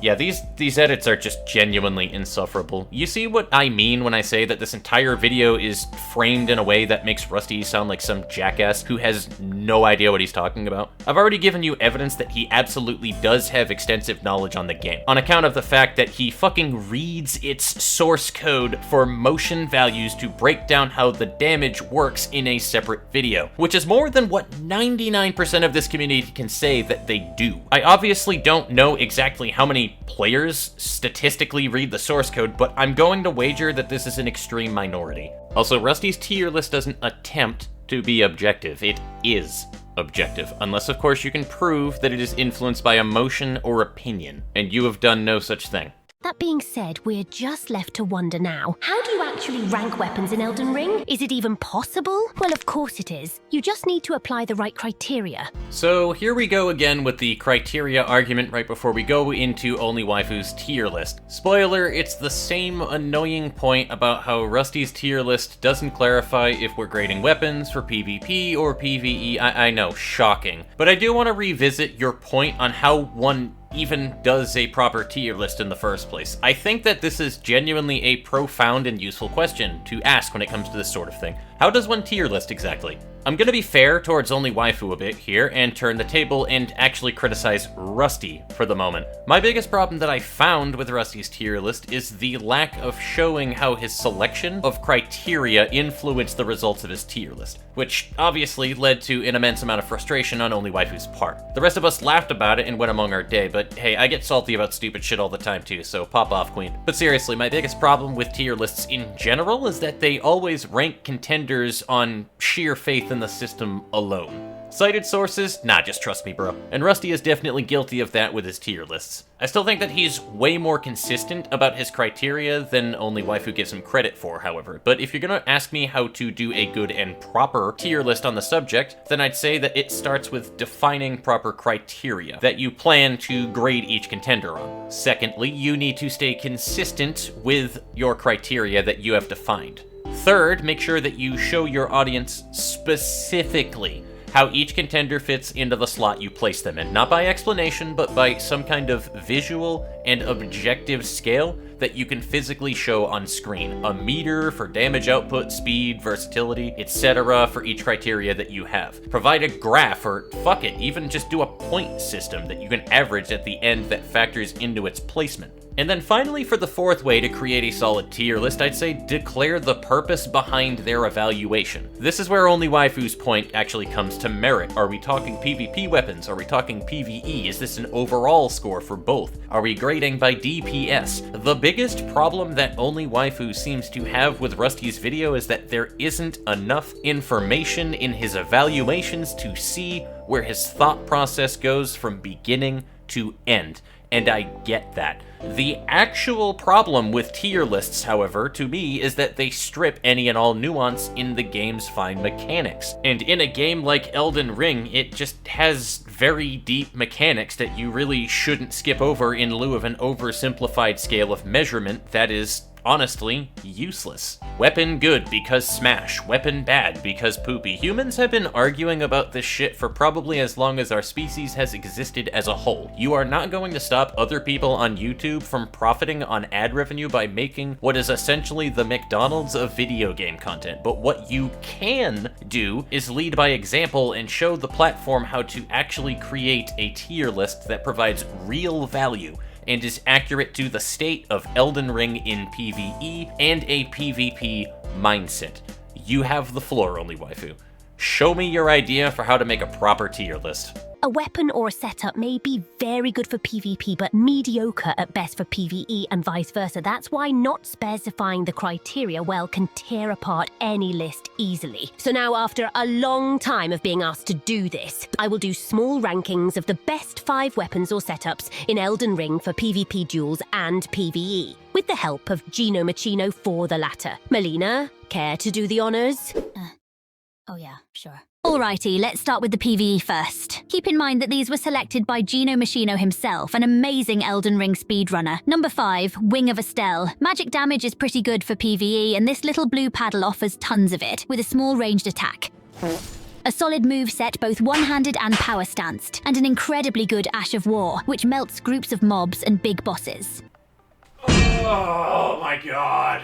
Yeah, these edits are just genuinely insufferable. You see what I mean when I say that this entire video is framed in a way that makes Rusty sound like some jackass who has no idea what he's talking about? I've already given you evidence that he absolutely does have extensive knowledge on the game, on account of the fact that he fucking reads its source code for motion values to break down how the damage works in a separate video, which is more than what 99% of this community can say that they do. I obviously don't know exactly how many players statistically read the source code, but I'm going to wager that this is an extreme minority. Also, Rusty's tier list doesn't attempt to be objective, it is objective, unless of course you can prove that it is influenced by emotion or opinion, and you have done no such thing. That being said, we're just left to wonder now, how do you actually rank weapons in Elden Ring? Is it even possible? Well, of course it is. You just need to apply the right criteria. So here we go again with the criteria argument right before we go into OnlyWaifu's tier list. Spoiler, it's the same annoying point about how Rusty's tier list doesn't clarify if we're grading weapons for PvP or PvE. I know, shocking. But I do want to revisit your point on how one even does a proper tier list in the first place. I think that this is genuinely a profound and useful question to ask when it comes to this sort of thing. How does one tier list exactly? I'm gonna be fair towards OnlyWaifu a bit here and turn the table and actually criticize Rusty for the moment. My biggest problem that I found with Rusty's tier list is the lack of showing how his selection of criteria influenced the results of his tier list, which obviously led to an immense amount of frustration on OnlyWaifu's part. The rest of us laughed about it and went among our day, but hey, I get salty about stupid shit all the time too, so pop off, queen. But seriously, my biggest problem with tier lists in general is that they always rank contenders contenders on sheer faith in the system alone. Cited sources? Nah, just trust me, bro. And Rusty is definitely guilty of that with his tier lists. I still think that he's way more consistent about his criteria than OnlyWaifu gives him credit for, however. But if you're gonna ask me how to do a good and proper tier list on the subject, then I'd say that it starts with defining proper criteria that you plan to grade each contender on. Secondly, you need to stay consistent with your criteria that you have defined. Third, make sure that you show your audience specifically how each contender fits into the slot you place them in. Not by explanation, but by some kind of visual and objective scale that you can physically show on screen. A meter for damage output, speed, versatility, etc. for each criteria that you have. Provide a graph, or fuck it, even just do a point system that you can average at the end that factors into its placement. And then finally, for the fourth way to create a solid tier list, I'd say declare the purpose behind their evaluation. This is where OnlyWaifu's point actually comes to merit. Are we talking PvP weapons? Are we talking PvE? Is this an overall score for both? Are we grading by DPS? The biggest problem that OnlyWaifu seems to have with Rusty's video is that there isn't enough information in his evaluations to see where his thought process goes from beginning to end. And I get that. The actual problem with tier lists, however, to me, is that they strip any and all nuance in the game's fine mechanics. And in a game like Elden Ring, it just has very deep mechanics that you really shouldn't skip over in lieu of an oversimplified scale of measurement that is, honestly, useless. Weapon good because smash, weapon bad because poopy. Humans have been arguing about this shit for probably as long as our species has existed as a whole. You are not going to stop other people on YouTube from profiting on ad revenue by making what is essentially the McDonald's of video game content, but what you can do is lead by example and show the platform how to actually create a tier list that provides real value and is accurate to the state of Elden Ring in PvE and a PvP mindset. You have the floor, OnlyWaifu. Show me your idea for how to make a proper tier list. A weapon or a setup may be very good for PvP, but mediocre at best for PvE and vice versa. That's why not specifying the criteria well can tear apart any list easily. So now, after a long time of being asked to do this, I will do small rankings of the best 5 weapons or setups in Elden Ring for PvP duels and PvE, with the help of Gino Machino for the latter. Melina, care to do the honors? Oh yeah, sure. Alrighty, let's start with the PvE first. Keep in mind that these were selected by Gino Machino himself, an amazing Elden Ring speedrunner. Number 5, Wing of Estelle. Magic damage is pretty good for PvE, and this little blue paddle offers tons of it, with a small ranged attack. A solid moveset, both one-handed and power-stanced, and an incredibly good Ash of War, which melts groups of mobs and big bosses. Oh my god.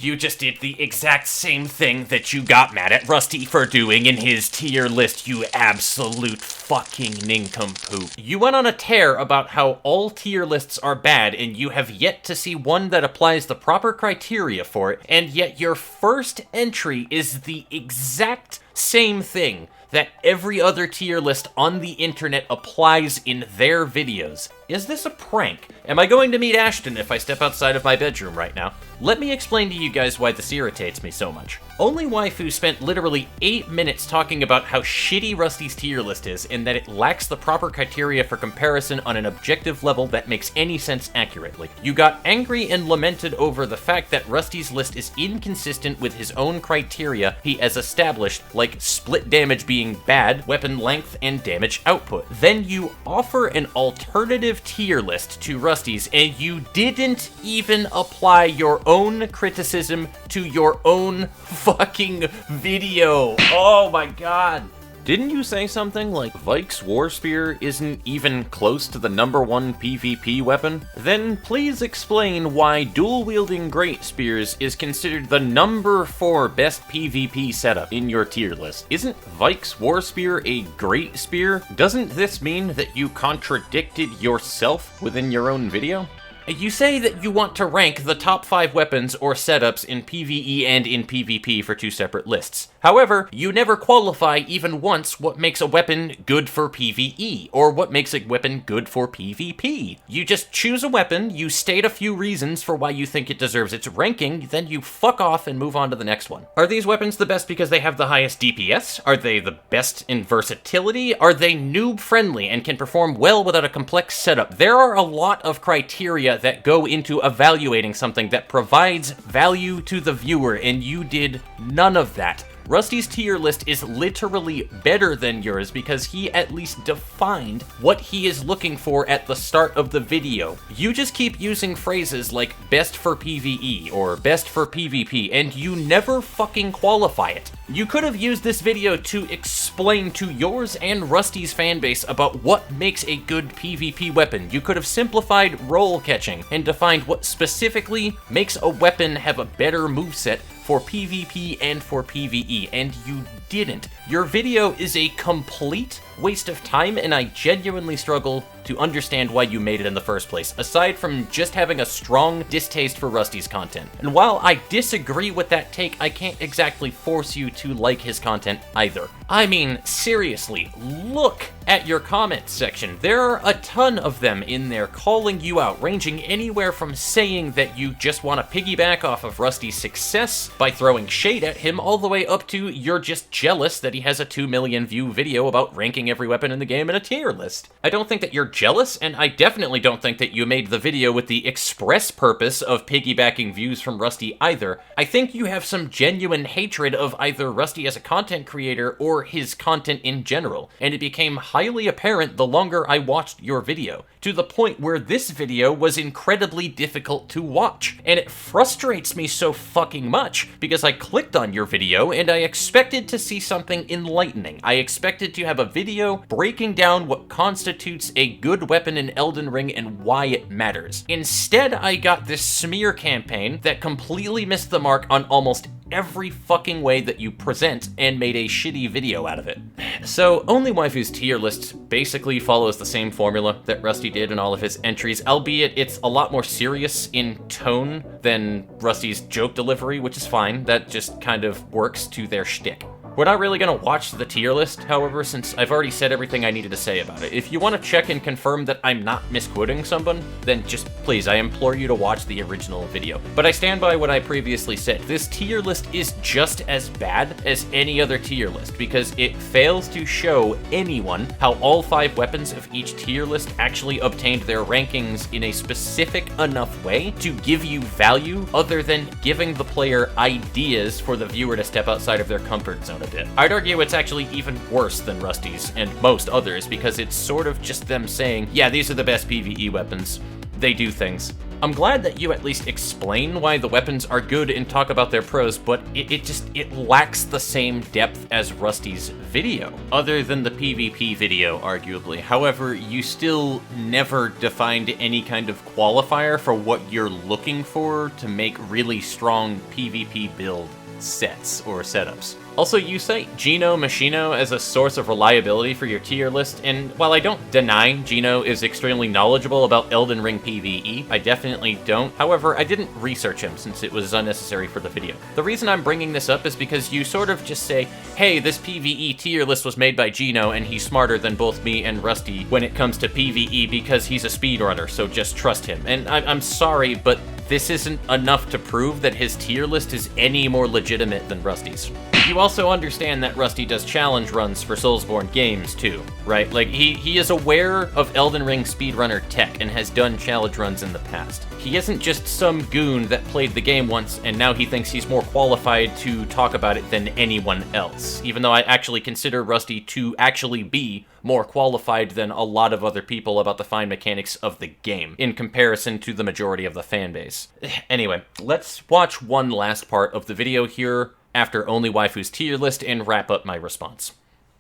You just did the exact same thing that you got mad at Rusty for doing in his tier list, you absolute fucking nincompoop. You went on a tear about how all tier lists are bad, and you have yet to see one that applies the proper criteria for it, and yet your first entry is the exact same thing that every other tier list on the internet applies in their videos. Is this a prank? Am I going to meet Ashton if I step outside of my bedroom right now? Let me explain to you guys why this irritates me so much. OnlyWaifu spent literally 8 minutes talking about how shitty Rusty's tier list is and that it lacks the proper criteria for comparison on an objective level that makes any sense accurately. You got angry and lamented over the fact that Rusty's list is inconsistent with his own criteria he has established, like split damage being bad, weapon length, and damage output. Then you offer an alternative tier list to Rusty's, and you didn't even apply your own criticism to your own fucking video. Oh my god. Didn't you say something like Vyke's War Spear isn't even close to the #1 PvP weapon? Then please explain why dual-wielding Great Spears is considered the #4 best PvP setup in your tier list. Isn't Vyke's War Spear a Great Spear? Doesn't this mean that you contradicted yourself within your own video? You say that you want to rank the top 5 weapons or setups in PvE and in PvP for 2 separate lists. However, you never qualify even once what makes a weapon good for PvE, or what makes a weapon good for PvP. You just choose a weapon, you state a few reasons for why you think it deserves its ranking, then you fuck off and move on to the next one. Are these weapons the best because they have the highest DPS? Are they the best in versatility? Are they noob-friendly and can perform well without a complex setup? There are a lot of criteria that go into evaluating something that provides value to the viewer, and you did none of that. Rusty's tier list is literally better than yours because he at least defined what he is looking for at the start of the video. You just keep using phrases like best for PvE or best for PvP, and you never fucking qualify it. You could have used this video to explain to yours and Rusty's fanbase about what makes a good PvP weapon. You could have simplified roll catching and defined what specifically makes a weapon have a better moveset for PvP and for PvE, and you didn't. Your video is a complete waste of time, and I genuinely struggle to understand why you made it in the first place, aside from just having a strong distaste for Rusty's content. And while I disagree with that take, I can't exactly force you to like his content either. I mean, seriously, look at your comments section. There are a ton of them in there calling you out, ranging anywhere from saying that you just want to piggyback off of Rusty's success by throwing shade at him, all the way up to you're just jealous that he has a 2 million view video about ranking every weapon in the game in a tier list. I don't think that you're jealous, and I definitely don't think that you made the video with the express purpose of piggybacking views from Rusty either. I think you have some genuine hatred of either Rusty as a content creator or his content in general, and it became highly apparent the longer I watched your video, to the point where this video was incredibly difficult to watch. And it frustrates me so fucking much, because I clicked on your video and I expected to see something enlightening. I expected to have a video breaking down what constitutes a good weapon in Elden Ring and why it matters. Instead, I got this smear campaign that completely missed the mark on almost every fucking way that you present and made a shitty video out of it. So, OnlyWaifu's tier list basically follows the same formula that Rusty did in all of his entries, albeit it's a lot more serious in tone than Rusty's joke delivery, which is fine. That just kind of works to their shtick. We're not really going to watch the tier list, however, since I've already said everything I needed to say about it. If you want to check and confirm that I'm not misquoting someone, then just please, I implore you to watch the original video. But I stand by what I previously said. This tier list is just as bad as any other tier list because it fails to show anyone how all 5 weapons of each tier list actually obtained their rankings in a specific enough way to give you value other than giving the player ideas for the viewer to step outside of their comfort zone a bit. I'd argue it's actually even worse than Rusty's and most others because it's sort of just them saying, yeah, these are the best PvE weapons. They do things. I'm glad that you at least explain why the weapons are good and talk about their pros, but it lacks the same depth as Rusty's video, other than the PvP video, arguably. However, you still never defined any kind of qualifier for what you're looking for to make really strong PvP build sets or setups. Also, you cite Gino Machino as a source of reliability for your tier list, and while I don't deny Gino is extremely knowledgeable about Elden Ring PvE, I definitely don't. However, I didn't research him since it was unnecessary for the video. The reason I'm bringing this up is because you sort of just say, hey, this PvE tier list was made by Gino and he's smarter than both me and Rusty when it comes to PvE because he's a speedrunner, so just trust him. And I'm sorry, but this isn't enough to prove that his tier list is any more legitimate than Rusty's. You also understand that Rusty does challenge runs for Soulsborne games too, right? Like, he is aware of Elden Ring speedrunner tech and has done challenge runs in the past. He isn't just some goon that played the game once and now he thinks he's more qualified to talk about it than anyone else, even though I actually consider Rusty to actually be more qualified than a lot of other people about the fine mechanics of the game, in comparison to the majority of the fanbase. Anyway, let's watch one last part of the video here after OnlyWaifu's tier list and wrap up my response.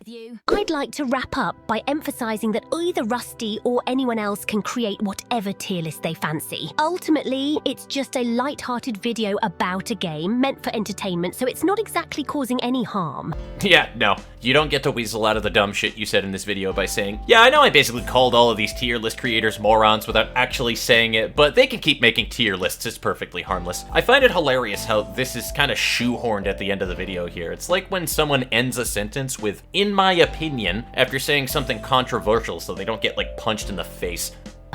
You. I'd like to wrap up by emphasizing that either Rusty or anyone else can create whatever tier list they fancy. Ultimately, it's just a light-hearted video about a game meant for entertainment, so it's not exactly causing any harm. Yeah, no. You don't get to weasel out of the dumb shit you said in this video by saying, yeah, I know I basically called all of these tier list creators morons without actually saying it, but they can keep making tier lists, it's perfectly harmless. I find it hilarious how this is kind of shoehorned at the end of the video here. It's like when someone ends a sentence with, in my opinion, after saying something controversial so they don't get, like, punched in the face.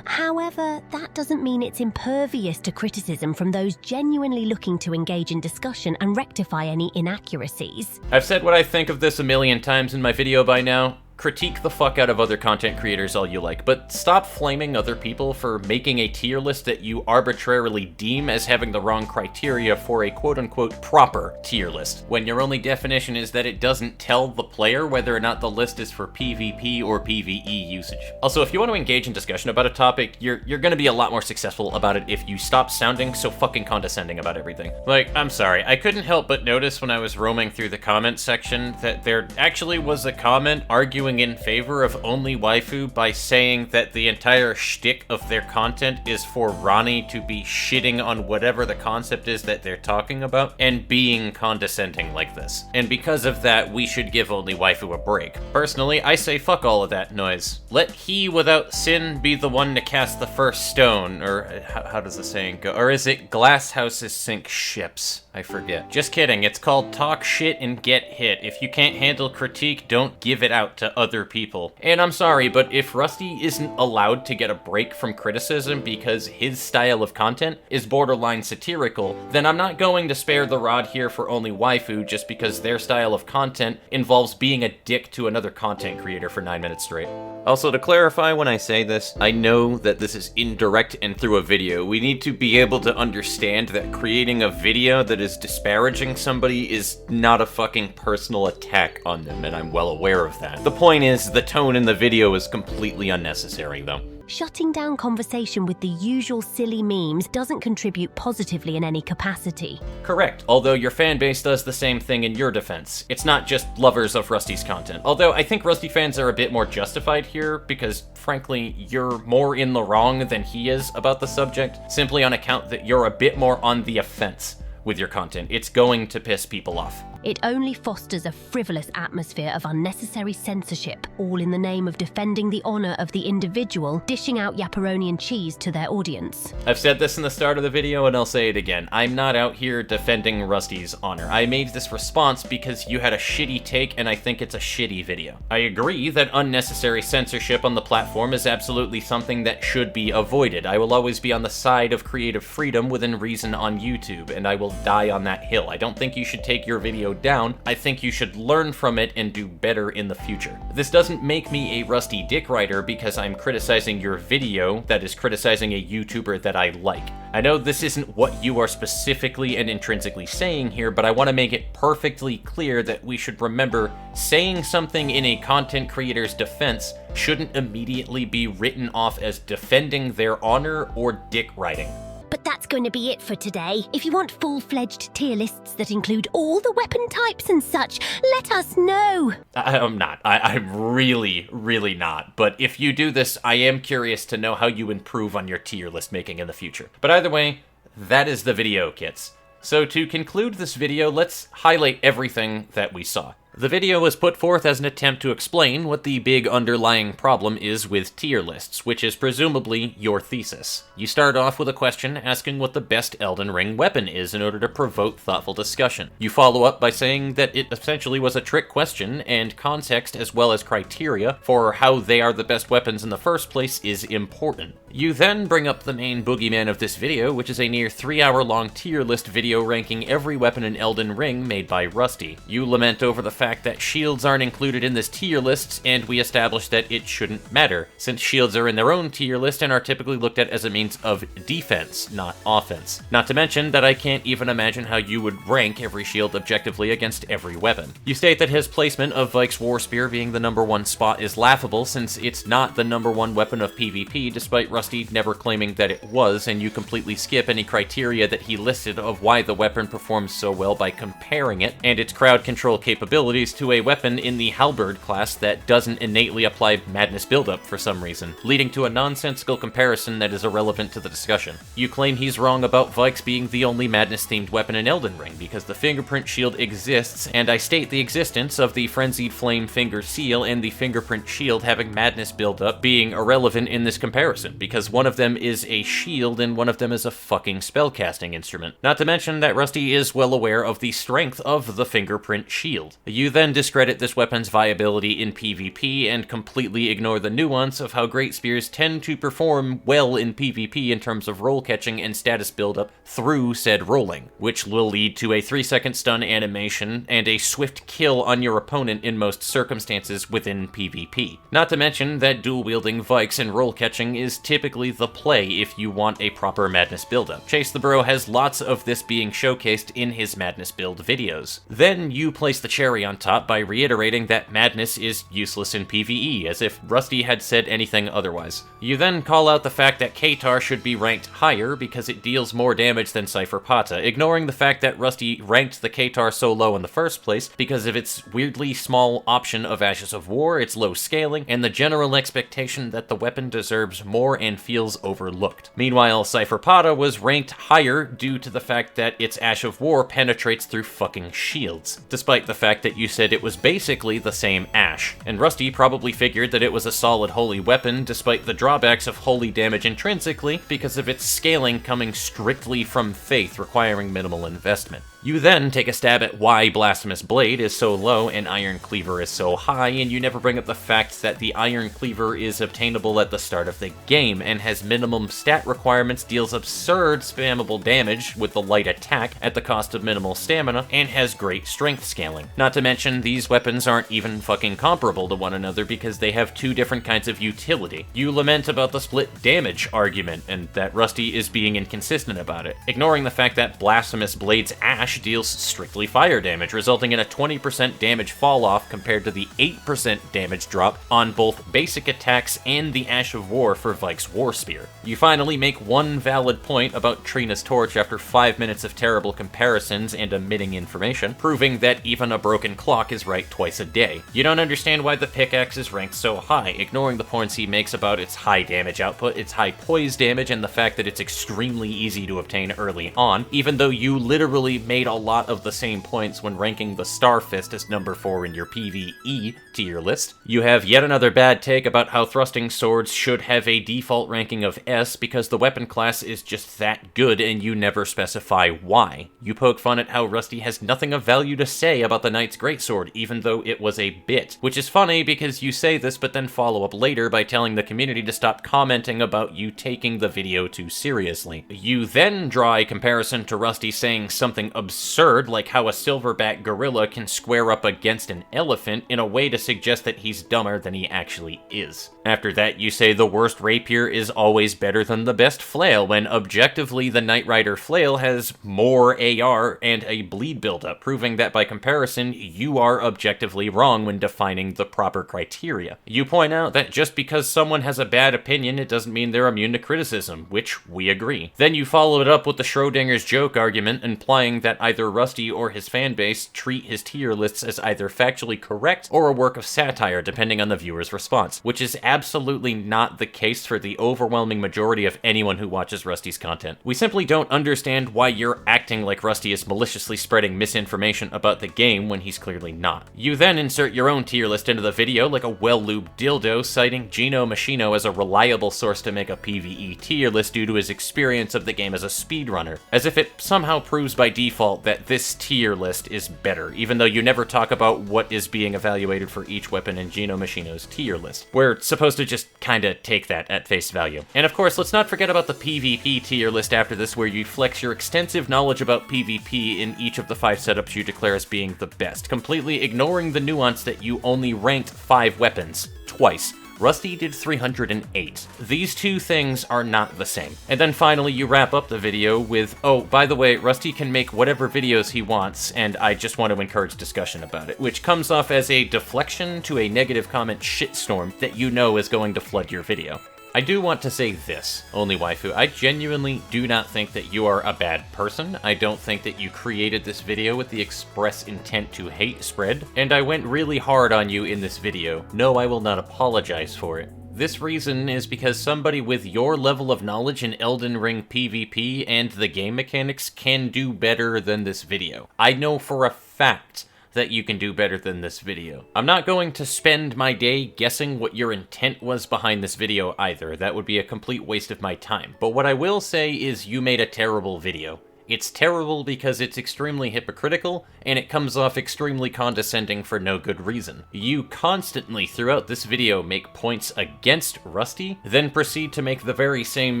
However, that doesn't mean it's impervious to criticism from those genuinely looking to engage in discussion and rectify any inaccuracies. I've said what I think of this a million times in my video by now. Critique the fuck out of other content creators all you like, but stop flaming other people for making a tier list that you arbitrarily deem as having the wrong criteria for a quote-unquote proper tier list, when your only definition is that it doesn't tell the player whether or not the list is for PvP or PvE usage. Also, if you want to engage in discussion about a topic, you're gonna be a lot more successful about it if you stop sounding so fucking condescending about everything. Like, I'm sorry, I couldn't help but notice when I was roaming through the comment section that there actually was a comment arguing in favor of OnlyWaifu by saying that the entire shtick of their content is for Ronnie to be shitting on whatever the concept is that they're talking about and being condescending like this. And because of that, we should give OnlyWaifu a break. Personally, I say fuck all of that noise. Let he without sin be the one to cast the first stone, or how does the saying go? Or is it glass houses sink ships? I forget. Just kidding, it's called talk shit and get hit. If you can't handle critique, don't give it out to other people. And I'm sorry, but if Rusty isn't allowed to get a break from criticism because his style of content is borderline satirical, then I'm not going to spare the rod here for OnlyWaifu just because their style of content involves being a dick to another content creator for 9 minutes straight. Also, to clarify when I say this, I know that this is indirect and through a video. We need to be able to understand that creating a video that is disparaging somebody is not a fucking personal attack on them, and I'm well aware of that. The point is, the tone in the video is completely unnecessary, though. Shutting down conversation with the usual silly memes doesn't contribute positively in any capacity. Correct, although your fanbase does the same thing in your defense. It's not just lovers of Rusty's content. Although I think Rusty fans are a bit more justified here because, frankly, you're more in the wrong than he is about the subject, simply on account that you're a bit more on the offense with your content. It's going to piss people off. It only fosters a frivolous atmosphere of unnecessary censorship, all in the name of defending the honor of the individual, dishing out Yaperonian cheese to their audience. I've said this in the start of the video and I'll say it again. I'm not out here defending Rusty's honor. I made this response because you had a shitty take and I think it's a shitty video. I agree that unnecessary censorship on the platform is absolutely something that should be avoided. I will always be on the side of creative freedom within reason on YouTube, and I will die on that hill. I don't think you should take your video down. I think you should learn from it and do better in the future. This doesn't make me a Rusty dick writer because I'm criticizing your video that is criticizing a YouTuber that I like. I know this isn't what you are specifically and intrinsically saying here, but I want to make it perfectly clear that we should remember saying something in a content creator's defense shouldn't immediately be written off as defending their honor or dick writing. But that's going to be it for today. If you want full-fledged tier lists that include all the weapon types and such, let us know. I'm not. I'm really, really not. But if you do this, I am curious to know how you improve on your tier list making in the future. But either way, that is the video, kits. So to conclude this video, let's highlight everything that we saw. The video was put forth as an attempt to explain what the big underlying problem is with tier lists, which is presumably your thesis. You start off with a question asking what the best Elden Ring weapon is in order to provoke thoughtful discussion. You follow up by saying that it essentially was a trick question, and context as well as criteria for how they are the best weapons in the first place is important. You then bring up the main boogeyman of this video, which is a near 3-hour-long tier list video ranking every weapon in Elden Ring made by Rusty. You lament over the fact that shields aren't included in this tier list, and we established that it shouldn't matter, since shields are in their own tier list and are typically looked at as a means of defense, not offense. Not to mention that I can't even imagine how you would rank every shield objectively against every weapon. You state that his placement of Vyke's War Spear being the #1 spot is laughable, since it's not the #1 weapon of PvP, despite Rusty never claiming that it was, and you completely skip any criteria that he listed of why the weapon performs so well by comparing it and its crowd control capability abilities to a weapon in the halberd class that doesn't innately apply madness buildup for some reason, leading to a nonsensical comparison that is irrelevant to the discussion. You claim he's wrong about Vyke's being the only madness-themed weapon in Elden Ring because the fingerprint shield exists, and I state the existence of the Frenzied Flame Finger Seal and the fingerprint shield having madness buildup being irrelevant in this comparison, because one of them is a shield and one of them is a fucking spellcasting instrument. Not to mention that Rusty is well aware of the strength of the fingerprint shield. You then discredit this weapon's viability in PvP and completely ignore the nuance of how great spears tend to perform well in PvP in terms of roll catching and status buildup through said rolling, which will lead to a 3-second stun animation and a swift kill on your opponent in most circumstances within PvP. Not to mention that dual-wielding Vykes and roll catching is typically the play if you want a proper madness buildup. Chasethebro has lots of this being showcased in his madness build videos. Then you place the cherry on top by reiterating that madness is useless in PvE, as if Rusty had said anything otherwise. You then call out the fact that Katar should be ranked higher because it deals more damage than Cipher, ignoring the fact that Rusty ranked the Katar so low in the first place because of its weirdly small option of Ashes of War, its low scaling, and the general expectation that the weapon deserves more and feels overlooked. Meanwhile, Cipher was ranked higher due to the fact that its Ash of War penetrates through fucking shields, despite the fact that you said it was basically the same Ash. And Rusty probably figured that it was a solid holy weapon despite the drawbacks of holy damage intrinsically because of its scaling coming strictly from faith requiring minimal investment. You then take a stab at why Blasphemous Blade is so low and Iron Cleaver is so high, and you never bring up the fact that the Iron Cleaver is obtainable at the start of the game and has minimum stat requirements, deals absurd spammable damage with the light attack at the cost of minimal stamina, and has great strength scaling. Not to mention, these weapons aren't even fucking comparable to one another because they have two different kinds of utility. You lament about the split damage argument, and that Rusty is being inconsistent about it, ignoring the fact that Blasphemous Blade's Ash deals strictly fire damage, resulting in a 20% damage fall-off compared to the 8% damage drop on both basic attacks and the Ash of War for Vyke's War Spear. You finally make one valid point about Trina's Torch after 5 minutes of terrible comparisons and omitting information, proving that even a broken clock is right twice a day. You don't understand why the Pickaxe is ranked so high, ignoring the points he makes about its high damage output, its high poise damage, and the fact that it's extremely easy to obtain early on, even though you literally made a lot of the same points when ranking the Starfist as number 4 in your PvE tier list. You have yet another bad take about how thrusting swords should have a default ranking of S because the weapon class is just that good and you never specify why. You poke fun at how Rusty has nothing of value to say about the Knight's Greatsword even though it was a bit, which is funny because you say this but then follow up later by telling the community to stop commenting about you taking the video too seriously. You then draw a comparison to Rusty saying something absurd like how a silverback gorilla can square up against an elephant in a way to suggest that he's dumber than he actually is. After that, you say the worst rapier is always better than the best flail, when objectively the Knight Rider flail has more AR and a bleed buildup, proving that by comparison, you are objectively wrong when defining the proper criteria. You point out that just because someone has a bad opinion, it doesn't mean they're immune to criticism, which we agree. Then you follow it up with the Schrodinger's joke argument, implying that either Rusty or his fanbase treat his tier lists as either factually correct or a work of satire, depending on the viewer's response, which is absolutely not the case for the overwhelming majority of anyone who watches Rusty's content. We simply don't understand why you're acting like Rusty is maliciously spreading misinformation about the game when he's clearly not. You then insert your own tier list into the video like a well-lubed dildo, citing Gino Machino as a reliable source to make a PvE tier list due to his experience of the game as a speedrunner, as if it somehow proves by default that this tier list is better, even though you never talk about what is being evaluated for each weapon in Gino Machino's tier list. We're supposed to just kinda take that at face value. And of course, let's not forget about the PvP tier list after this, where you flex your extensive knowledge about PvP in each of the 5 setups you declare as being the best, completely ignoring the nuance that you only ranked 5 weapons twice. Rusty did 308. These two things are not the same. And then finally you wrap up the video with, oh, by the way, Rusty can make whatever videos he wants, and I just want to encourage discussion about it, which comes off as a deflection to a negative comment shitstorm that you know is going to flood your video. I do want to say this, OnlyWaifu. I genuinely do not think that you are a bad person. I don't think that you created this video with the express intent to hate spread, and I went really hard on you in this video. No, I will not apologize for it. This reason is because somebody with your level of knowledge in Elden Ring PvP and the game mechanics can do better than this video. I know for a fact that you can do better than this video. I'm not going to spend my day guessing what your intent was behind this video either. That would be a complete waste of my time. But what I will say is you made a terrible video. It's terrible because it's extremely hypocritical, and it comes off extremely condescending for no good reason. You constantly throughout this video make points against Rusty, then proceed to make the very same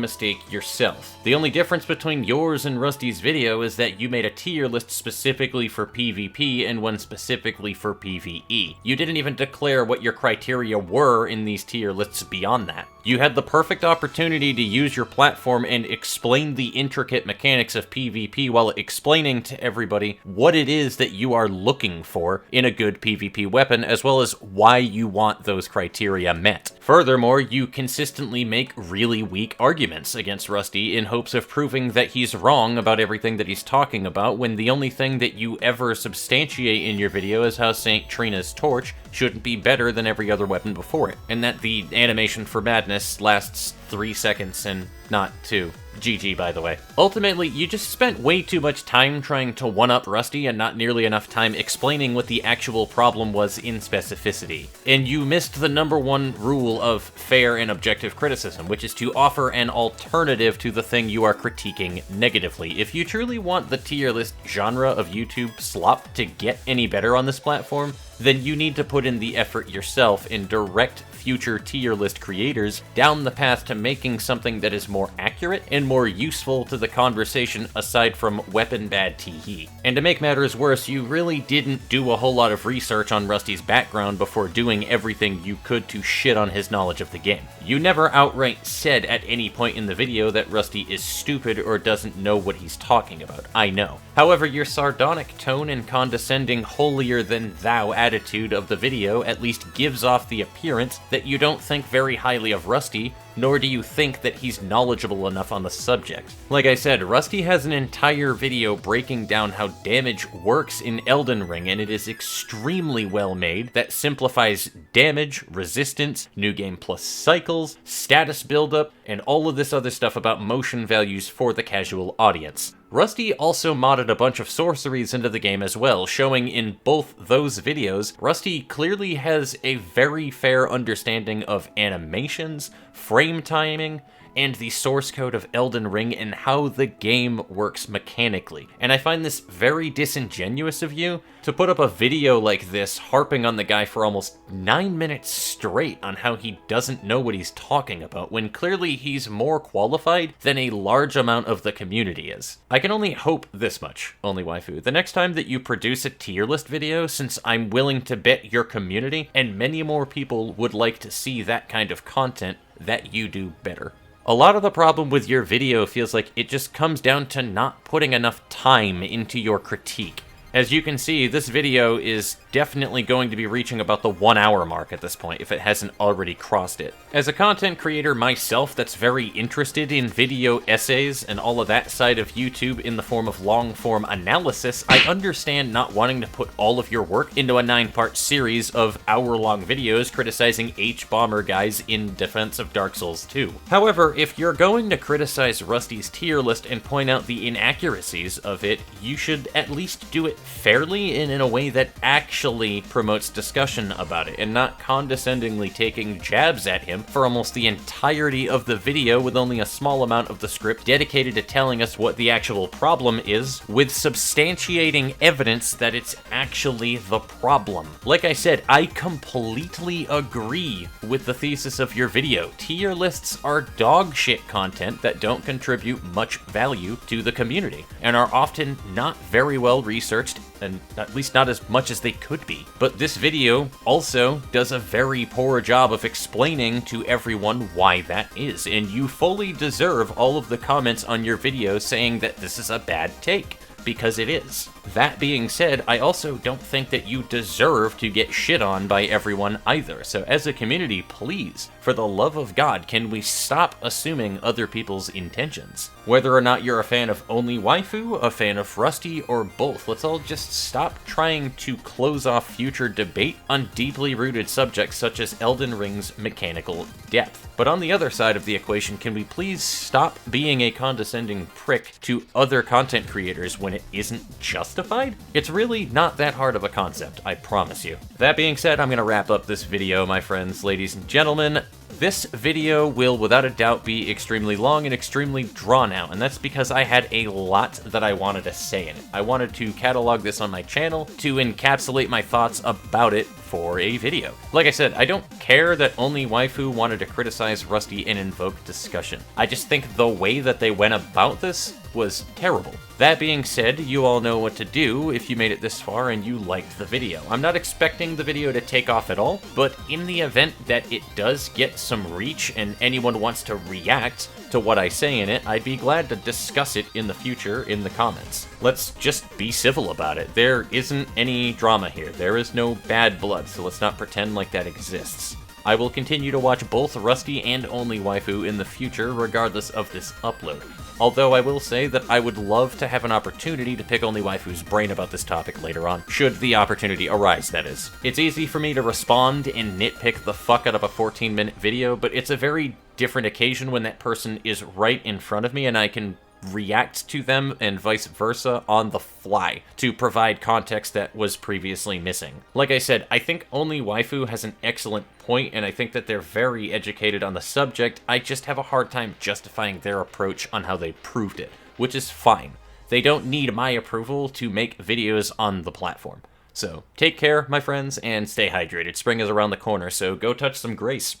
mistake yourself. The only difference between yours and Rusty's video is that you made a tier list specifically for PvP and one specifically for PvE. You didn't even declare what your criteria were in these tier lists beyond that. You had the perfect opportunity to use your platform and explain the intricate mechanics of PvP while explaining to everybody what it is that you are looking for in a good PvP weapon, as well as why you want those criteria met. Furthermore, you consistently make really weak arguments against Rusty in hopes of proving that he's wrong about everything that he's talking about, when the only thing that you ever substantiate in your video is how St. Trina's torch shouldn't be better than every other weapon before it, and that the animation for madness lasts 3 seconds and not 2. GG, by the way. Ultimately, you just spent way too much time trying to one-up Rusty and not nearly enough time explaining what the actual problem was in specificity. And you missed the #1 rule of fair and objective criticism, which is to offer an alternative to the thing you are critiquing negatively. If you truly want the tier list genre of YouTube slop to get any better on this platform, then you need to put in the effort yourself and direct future tier list creators down the path to making something that is more accurate and more useful to the conversation aside from weapon bad tee. And to make matters worse, you really didn't do a whole lot of research on Rusty's background before doing everything you could to shit on his knowledge of the game. You never outright said at any point in the video that Rusty is stupid or doesn't know what he's talking about. I know. However, your sardonic tone and condescending holier-than-thou attitude of the video at least gives off the appearance that you don't think very highly of Rusty, nor do you think that he's knowledgeable enough on the subject. Like I said, Rusty has an entire video breaking down how damage works in Elden Ring, and it is extremely well made, that simplifies damage, resistance, new game plus cycles, status buildup, and all of this other stuff about motion values for the casual audience. Rusty also modded a bunch of sorceries into the game as well, showing in both those videos, Rusty clearly has a very fair understanding of animations, frame timing, and the source code of Elden Ring and how the game works mechanically. And I find this very disingenuous of you to put up a video like this harping on the guy for almost 9 minutes straight on how he doesn't know what he's talking about, when clearly he's more qualified than a large amount of the community is. I can only hope this much, OnlyWaifu. The next time that you produce a tier list video, since I'm willing to bet your community and many more people would like to see that kind of content, that you do better. A lot of the problem with your video feels like it just comes down to not putting enough time into your critique. As you can see, this video is definitely going to be reaching about the 1 hour mark at this point, if it hasn't already crossed it. As a content creator myself that's very interested in video essays and all of that side of YouTube in the form of long-form analysis, I understand not wanting to put all of your work into a 9-part series of hour-long videos criticizing H-Bomber guys in defense of Dark Souls 2. However, if you're going to criticize Rusty's tier list and point out the inaccuracies of it, you should at least do it fairly and in a way that actually promotes discussion about it, and not condescendingly taking jabs at him for almost the entirety of the video with only a small amount of the script dedicated to telling us what the actual problem is, with substantiating evidence that it's actually the problem. Like I said, I completely agree with the thesis of your video. Tier lists are dog shit content that don't contribute much value to the community, and are often not very well researched, and at least not as much as they could be. But this video also does a very poor job of explaining to everyone why that is, and you fully deserve all of the comments on your video saying that this is a bad take, because it is. That being said, I also don't think that you deserve to get shit on by everyone either. So as a community, please, for the love of God, can we stop assuming other people's intentions? Whether or not you're a fan of OnlyWaifu, a fan of Rusty, or both, let's all just stop trying to close off future debate on deeply rooted subjects such as Elden Ring's mechanical depth. But on the other side of the equation, can we please stop being a condescending prick to other content creators when it isn't justified? It's really not that hard of a concept, I promise you. That being said, I'm gonna wrap up this video, my friends, ladies and gentlemen. This video will without a doubt be extremely long and extremely drawn out, and that's because I had a lot that I wanted to say in it. I wanted to catalog this on my channel to encapsulate my thoughts about it for a video. Like I said, I don't care that OnlyWaifu wanted to criticize Rusty and invoke discussion. I just think the way that they went about this was terrible. That being said, you all know what to do if you made it this far and you liked the video. I'm not expecting the video to take off at all, but in the event that it does get some reach and anyone wants to react to what I say in it, I'd be glad to discuss it in the future in the comments. Let's just be civil about it. There isn't any drama here. There is no bad blood, so let's not pretend like that exists. I will continue to watch both Rusty and OnlyWaifu in the future regardless of this upload. Although I will say that I would love to have an opportunity to pick OnlyWaifu's brain about this topic later on, should the opportunity arise, that is. It's easy for me to respond and nitpick the fuck out of a 14-minute video, but it's a very different occasion when that person is right in front of me and I can react to them and vice versa on the fly to provide context that was previously missing. Like I said, I think OnlyWaifu has an excellent point, and I think that they're very educated on the subject. I just have a hard time justifying their approach on how they proved it, which is fine. They don't need my approval to make videos on the platform. So take care, my friends, and stay hydrated. Spring is around the corner, so go touch some grace.